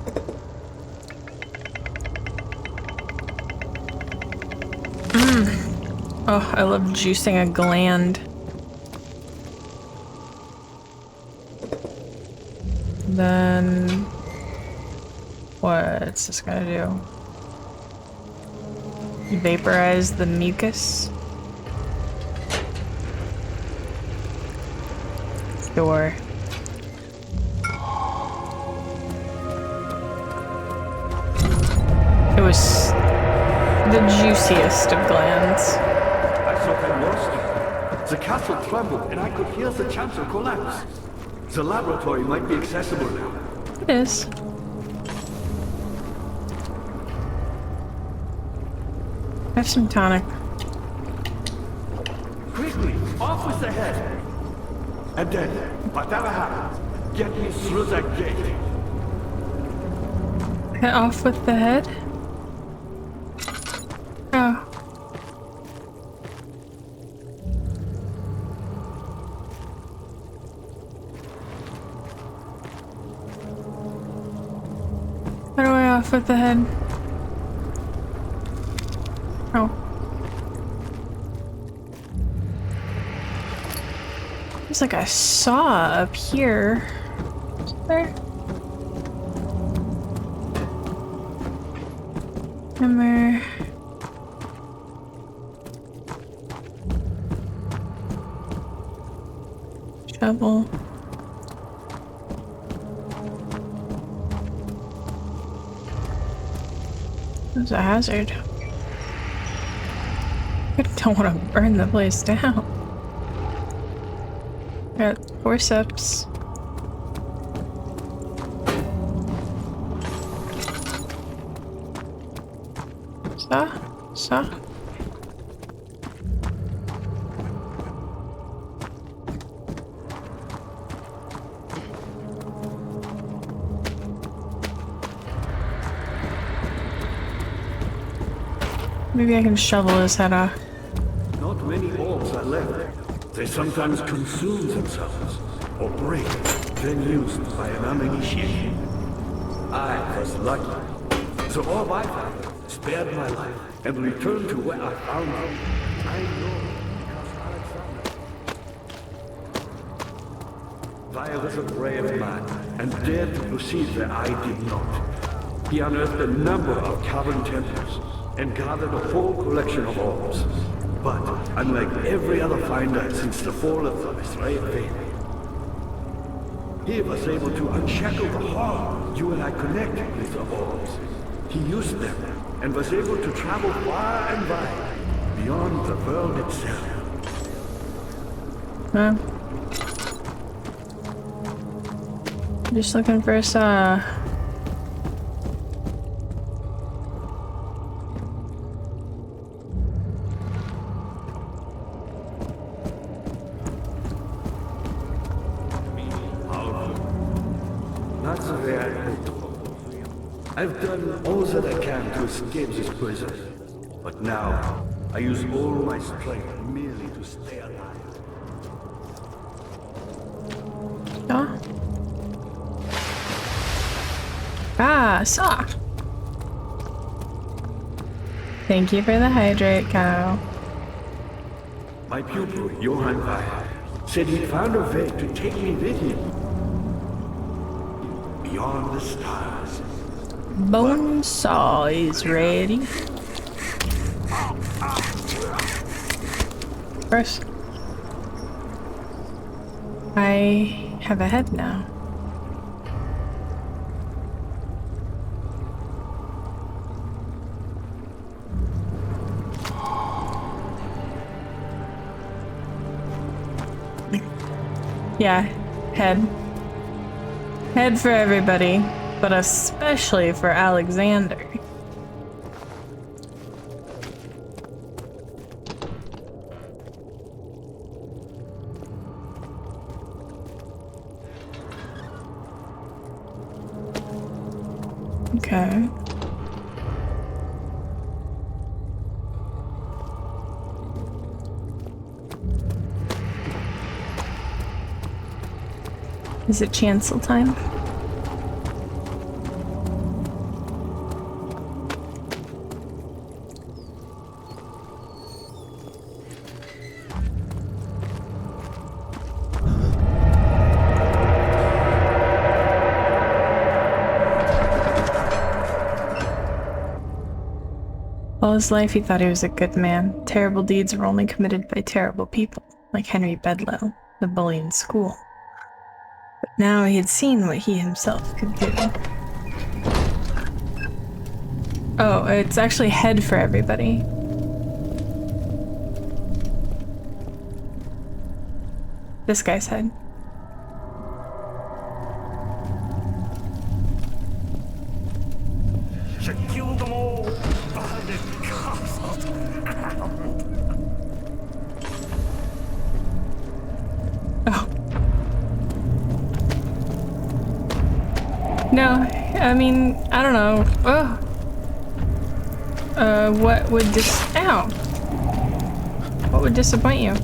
Oh, I love juicing a gland. Then what's this gonna do? Vaporize the mucus? Sure. It was the juiciest of glands. I thought I lost you. The castle trembled and I could hear the chancel collapse. The laboratory might be accessible now. It is. Have some tonic. Quickly, off with the head. And then, whatever happens, get me through that gate. Get off with the head? Oh. How do I off with the head? Oh. There's like a saw up here. Is there? Hammer. Shovel. There's a hazard. I don't want to burn the place down. Got forceps. Saw. Maybe I can shovel his head off. Not many orbs are left. They sometimes consume themselves, or break, then used by an uninitiated. I was lucky. The orb I found spared my life and returned to where I found it. I know because Alexander. Via was a brave man and dared to proceed where I did not. He unearthed a number of cavern temples and gathered a whole collection of orbs. But, unlike every other finder since the fall of the Israel faith, he was able to unshackle the horror you and I connected with the orbs. He used them and was able to travel far and wide, beyond the world itself. Huh? Just looking for a saw. very hopeful. I've done all that I can to escape this prison. But now, I use all my strength merely to stay alive. Ja. Ah, saw. Thank you for the hydrate, cow. My pupil, Johann Weyer, said he found a way to take me with him. Beyond the stars. Bone saw is ready. First, I have a head now. Yeah, head. Head for everybody, but especially for Alexander. Okay. Is it chancel time? All his life he thought he was a good man. Terrible deeds were only committed by terrible people, like Henry Bedloe, the bully in school. But now he had seen what he himself could do. Oh, it's actually head for everybody. This guy's head. Should kill them all. Burn it, castle. Oh. No, I mean, I don't know. Oh. What would ow. What would disappoint you?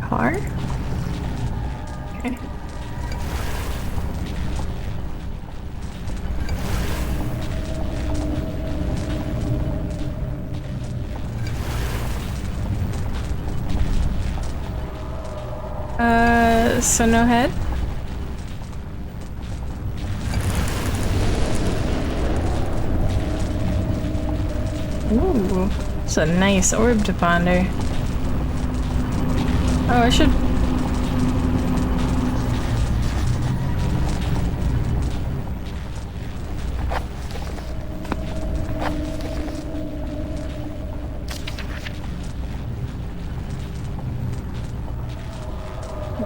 Car? Okay. So no head? Ooh, it's a nice orb to ponder. Oh, I should...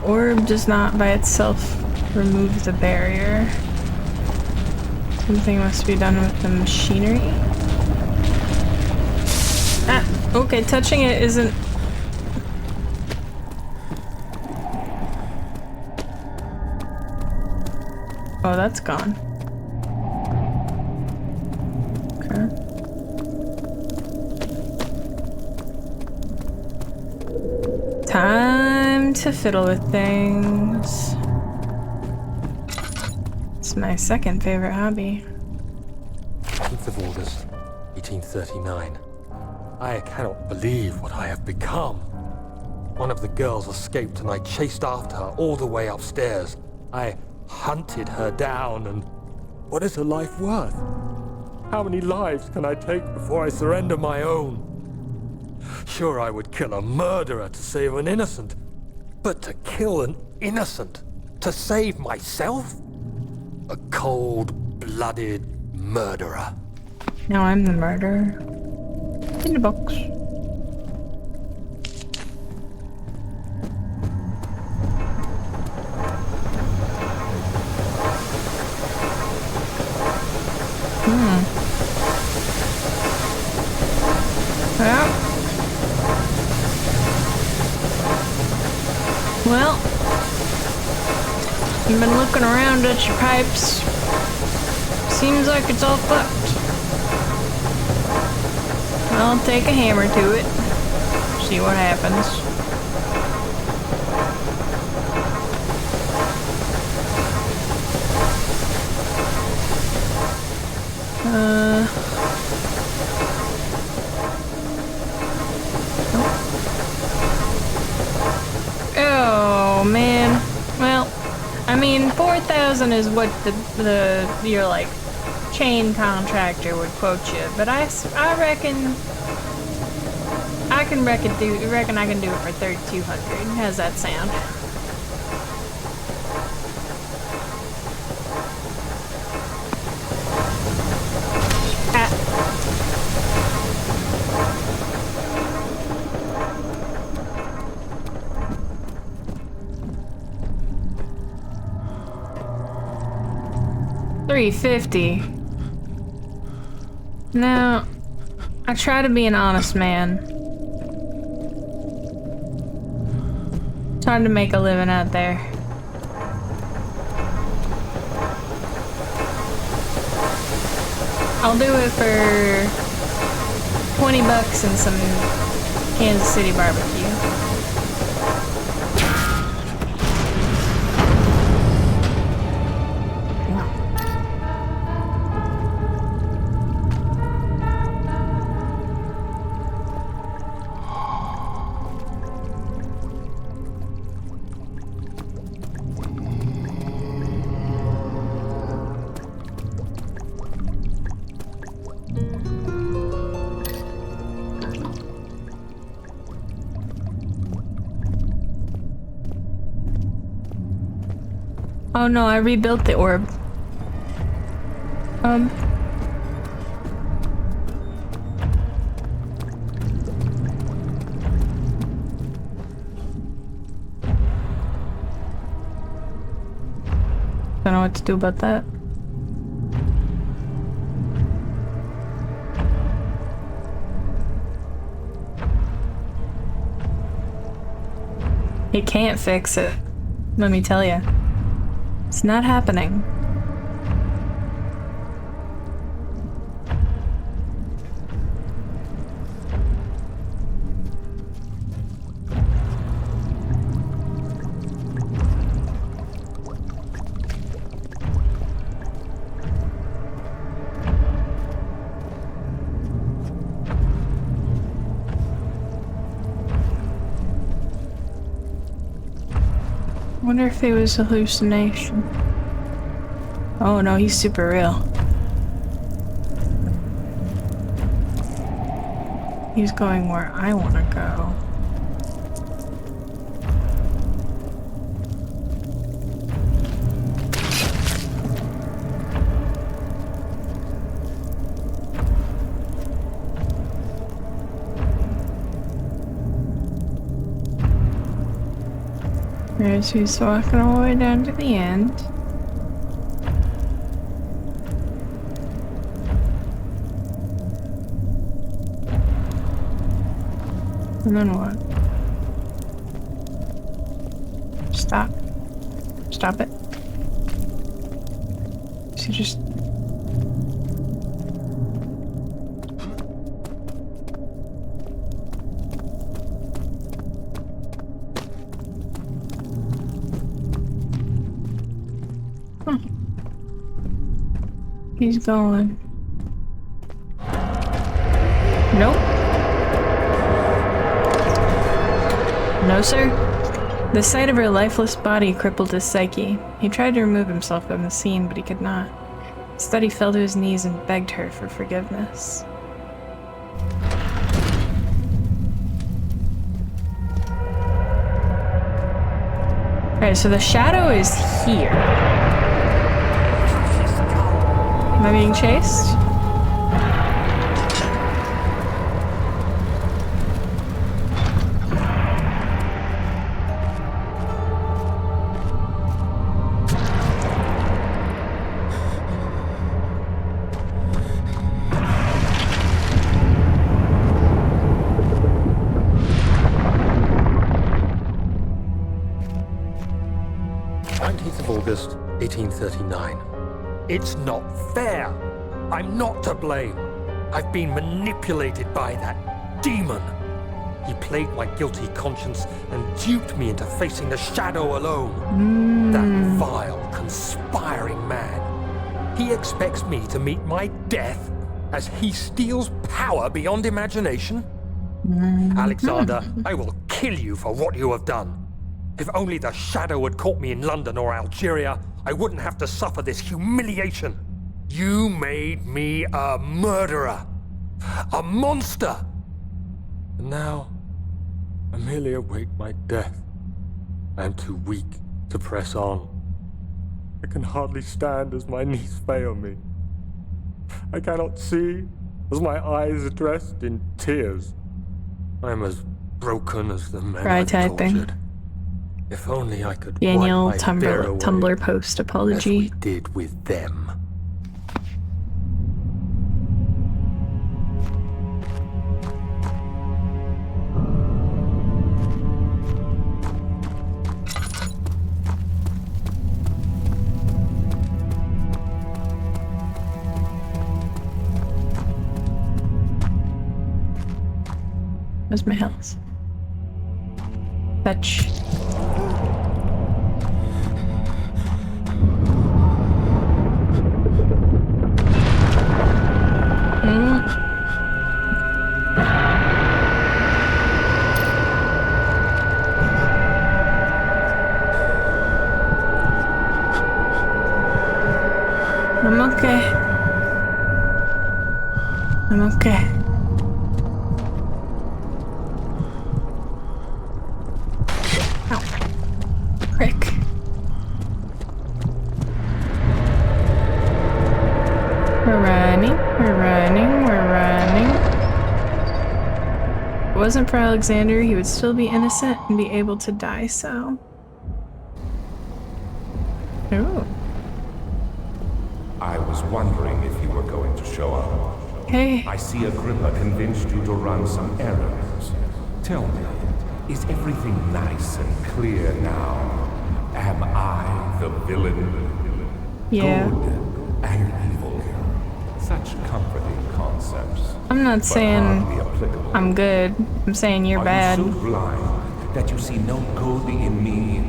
Orb does not by itself remove the barrier. Something must be done with the machinery. Ah, okay, touching it isn't... Oh, that's gone. Okay. Time to fiddle with things. It's my second favorite hobby. 10th of August, 1839. I cannot believe what I have become. One of the girls escaped and I chased after her all the way upstairs. I hunted her down, and what is her life worth? How many lives can I take before I surrender my own? Sure, I would kill a murderer to save an innocent, but to kill an innocent to save myself? A cold-blooded murderer. Now I'm the murderer. In the box. Well, you've been looking around at your pipes. Seems like it's all fucked. I'll take a hammer to it. See what happens. Oh man. Well, I mean, 4,000 is what your like chain contractor would quote you, but I reckon I can do it for 3,200. How's that sound? $350. Now, I try to be an honest man. It's hard to make a living out there. I'll do it for 20 bucks and some Kansas City barbecue. Oh no, I rebuilt the orb. Don't know what to do about that. He can't fix it. Let me tell you. It's not happening. I wonder if it was a hallucination. Oh no, he's super real. He's going where I want to go. There's who's walking all the way down to the end. And then what? Stop. Stop it. Is he just... He's going. Nope. No, sir. The sight of her lifeless body crippled his psyche. He tried to remove himself from the scene, but he could not. Instead, he fell to his knees and begged her for forgiveness. Alright, so the shadow is here. Am I being chased? August 1839. It's not fair. I'm not to blame. I've been manipulated by that demon. He played my guilty conscience and duped me into facing the shadow alone. That vile, conspiring man. He expects me to meet my death as he steals power beyond imagination. Alexander, I will kill you for what you have done. If only the shadow had caught me in London or Algeria, I wouldn't have to suffer this humiliation. You made me a murderer. A monster. And now, I merely await my death. I am too weak to press on. I can hardly stand as my knees fail me. I cannot see as my eyes are dressed in tears. I am as broken as the men Cry I've typing. tortured. If only I could Daniel wipe my fear away, Tumblr post as apology. we did with them. Where's my house? Fetch. I'm okay. I'm okay. Ow. Frick. We're running, we're running, we're running. If it wasn't for Alexander, he would still be innocent and be able to die so. Ooh. I was wondering if you were going to show up. Hey. I see Agrippa convinced you to run some errands. Tell me, is everything nice and clear now? Am I the villain? Yeah. Good and evil. Such comforting concepts. I'm not but saying hardly applicable. I'm good. I'm saying you're Are bad. you so blind that you see no good in me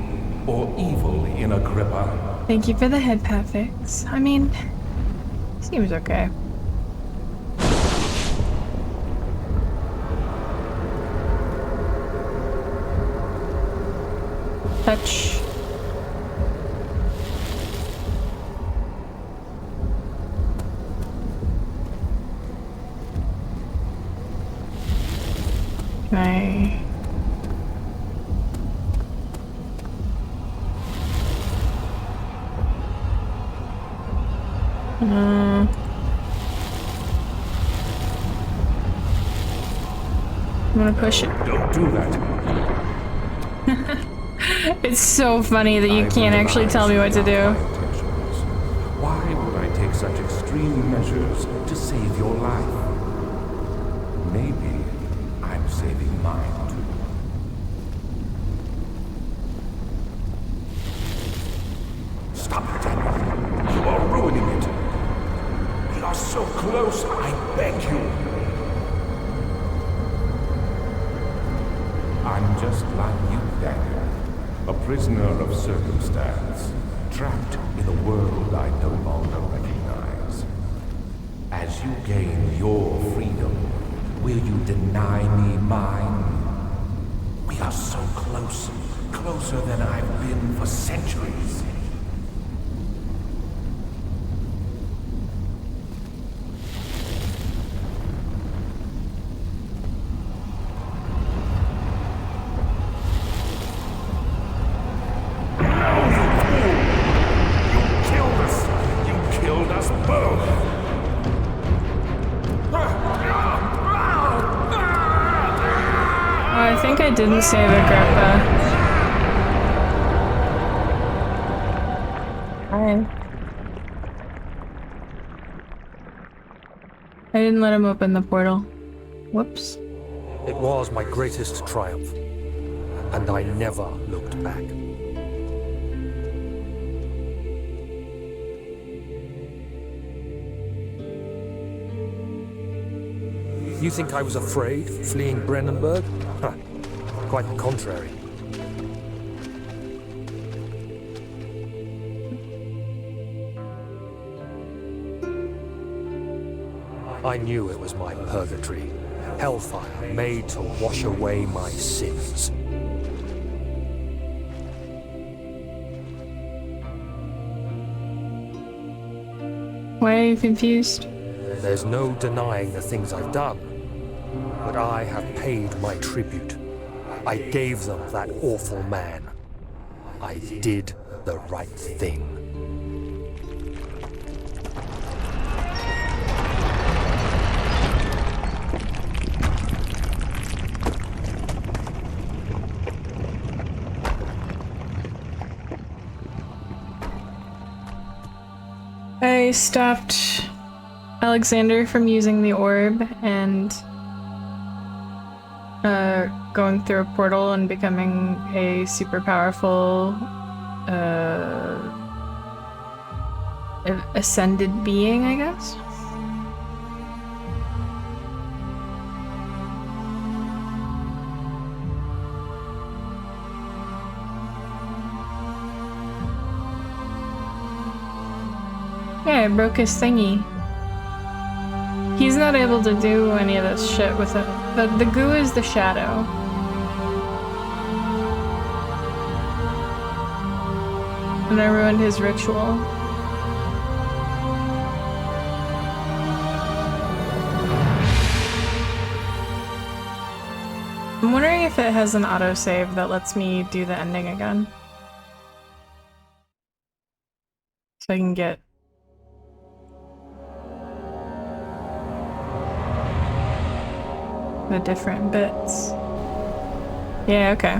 or evil in Agrippa? Thank you for the head pat fix. I mean, seems okay. Touch. Can I... I'm gonna push it. Don't do that. It's so funny that you I can't actually tell me what to do. realize my intentions. Why would I take such extreme measures to save your life? Maybe I'm saving mine too. Stop it, Daniel. You are ruining it. We are so close, I beg you. I'm just like you, Daniel. A prisoner of circumstance, trapped in a world I no longer recognize. As you gain your freedom, will you deny me mine? We are so close, closer than I've been for centuries. I think I didn't save Agrippa. Fine. I didn't let him open the portal. Whoops. It was my greatest triumph, and I never looked back. You think I was afraid, fleeing Brennenburg? Huh. Quite the contrary. I knew it was my purgatory. Hellfire made to wash away my sins. Why are you confused? There's no denying the things I've done. But I have paid my tribute. I gave them that awful man. I did the right thing. I stopped Alexander from using the orb and going through a portal and becoming a super powerful ascended being, I guess. Yeah, I broke his thingy. He's not able to do any of this shit with it. The goo is the shadow. And I ruined his ritual. I'm wondering if it has an autosave that lets me do the ending again. So I can get the different bits. Yeah, okay.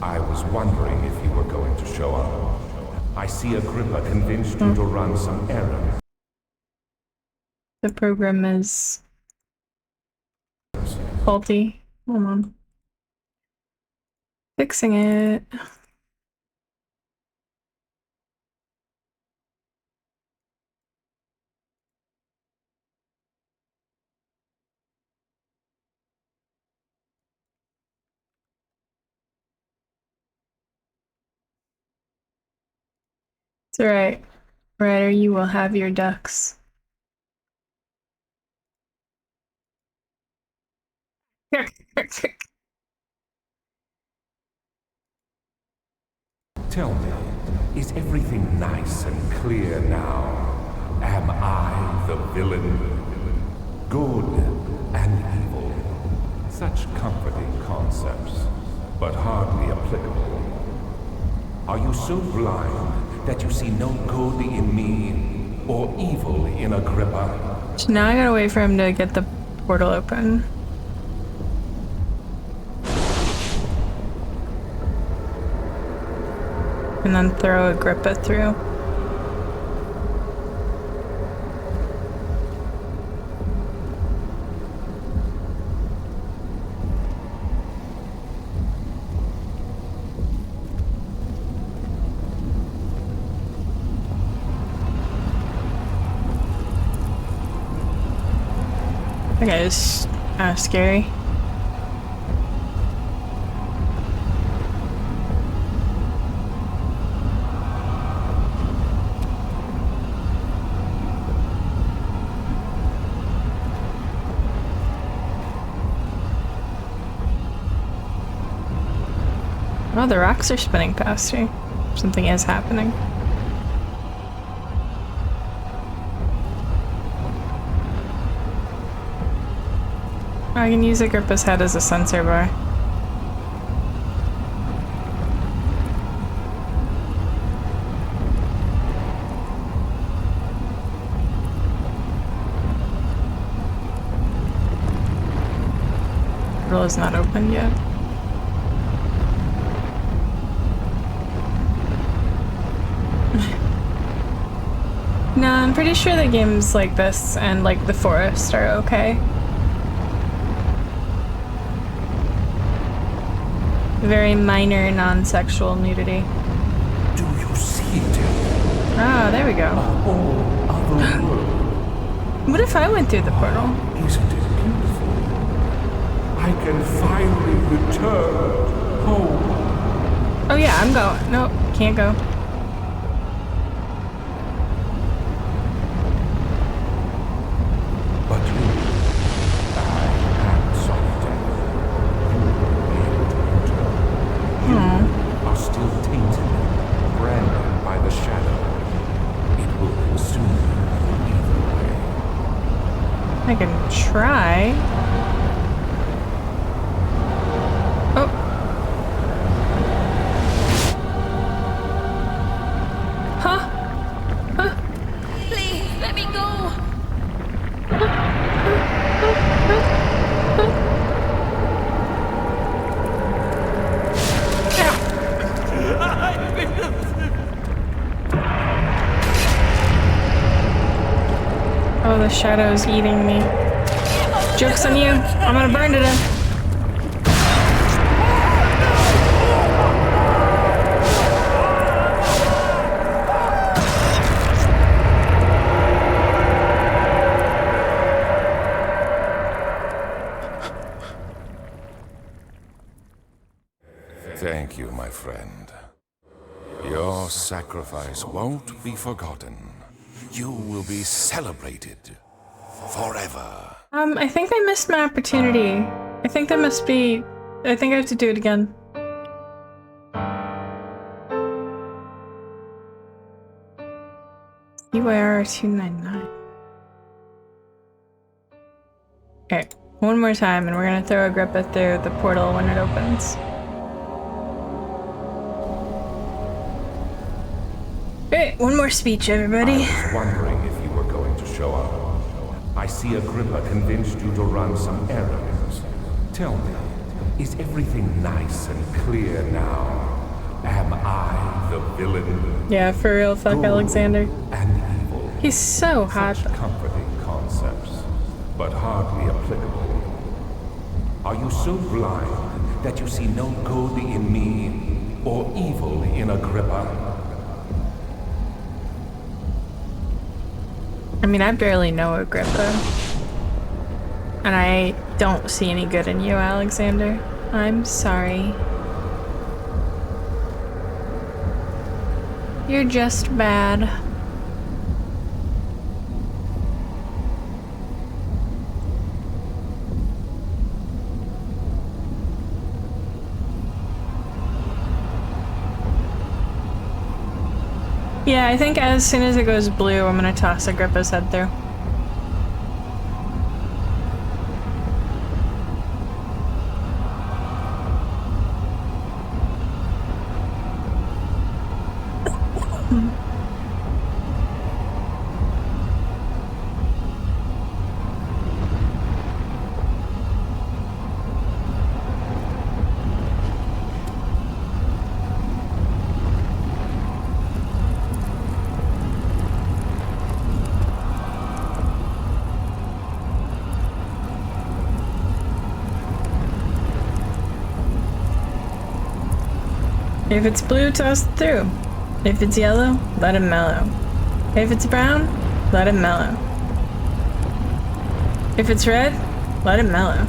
I was wondering if you were going to show up. I see Agrippa convinced you to run some errands. The program is faulty. Hold on. Fixing it. It's alright. Ryder, you will have your ducks. Tell me, is everything nice and clear now? Am I the villain? Good and evil. Such comforting concepts, but hardly applicable. Are you so blind that you see no good in me or evil in Agrippa? So now I gotta wait for him to get the portal open. And then throw Agrippa through. That guy is scary. Oh, the rocks are spinning past me. Something is happening. I can use Agrippa's head as a sensor bar. Portal is not open yet. No, I'm pretty sure that games like this and like The Forest are okay. Very minor non-sexual nudity. Do you see it? Ah, there we go. A whole other world. What if I went through the portal? Isn't it beautiful? I can finally return home. Oh yeah, I'm going. Nope, can't go. But you, I had soft death. You will be able to return. You are still tainted, branded by the shadow. It will consume you either way. I can try. Oh. Huh? Huh? Please, let me go. Oh, the shadow's eating me. Joke's on you. I'm gonna burn to death. Thank you, my friend. Your sacrifice won't be forgotten. You will be celebrated forever. I think I missed my opportunity. I think that must be... I think I have to do it again. UIR 299. Okay, one more time and we're gonna throw Agrippa through the portal when it opens. Okay, one more speech, everybody. I was wondering if you were going to show up. I see Agrippa convinced you to run some errands. Tell me, is everything nice and clear now? Am I the villain? Yeah, for real, fuck Good Alexander. and evil. He's so hot. Such comforting concepts, but hardly applicable. Are you so blind that you see no good in me or evil in Agrippa? I mean, I barely know Agrippa. And I don't see any good in you, Alexander. I'm sorry. You're just bad. Yeah, I think as soon as it goes blue, I'm gonna toss Agrippa's head through. If it's blue, toss it through. If it's yellow, let it mellow. If it's brown, let it mellow. If it's red, let it mellow.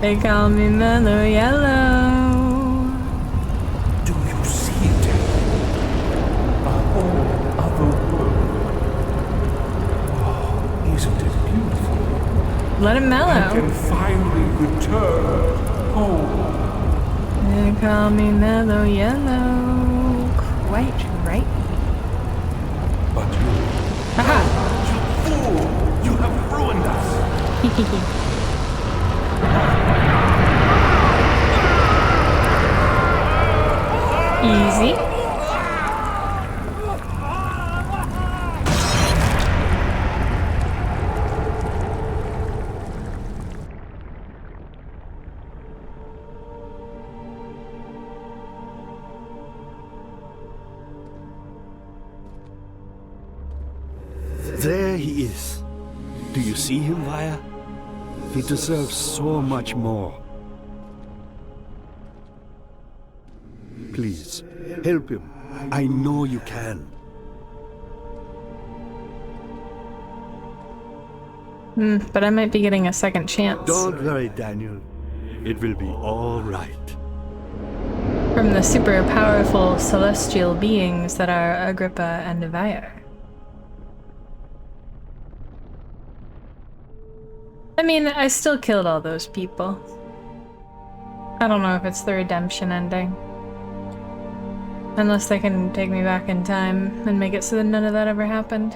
They call me Mellow Yellow. Do you see it? A whole other world. Oh, isn't it beautiful? Let it I mellow. can finally return home. They call me Mellow Yellow. Quite right. But you, Haha. you fool! You have ruined us! Easy. There he is. Do you see him, Vaya? He deserves so much more. Please, help him. I know you can. But I might be getting a second chance. Don't worry, Daniel. It will be all right. From the super powerful celestial beings that are Agrippa and Evire. I mean, I still killed all those people. I don't know if it's the redemption ending. Unless they can take me back in time and make it so that none of that ever happened.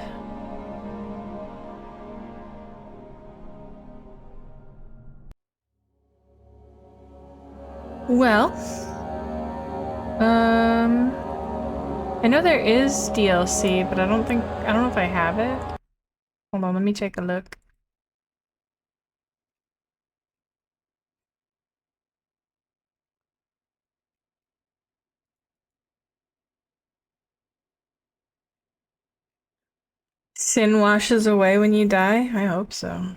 Well, I know there is DLC, but I don't know if I have it. Hold on, let me take a look. Sin washes away when you die? I hope so.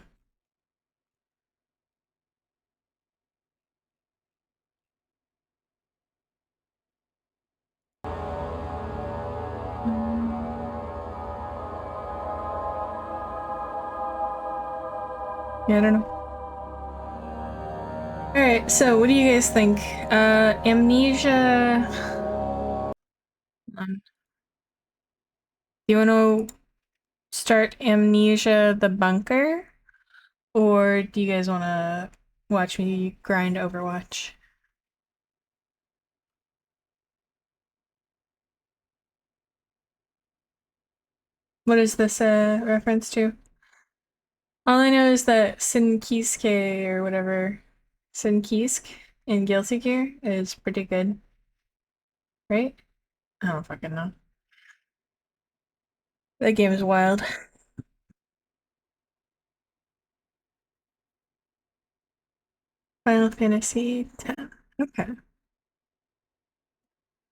Yeah, I don't know. Alright, so what do you guys think? Amnesia... do you want to start Amnesia the Bunker? Or do you guys want to watch me grind Overwatch? What is this reference to? All I know is that Sin Kiske or whatever, Sin Kisk in Guilty Gear is pretty good. Right? I don't fucking know. That game is wild. Final Fantasy X. Okay.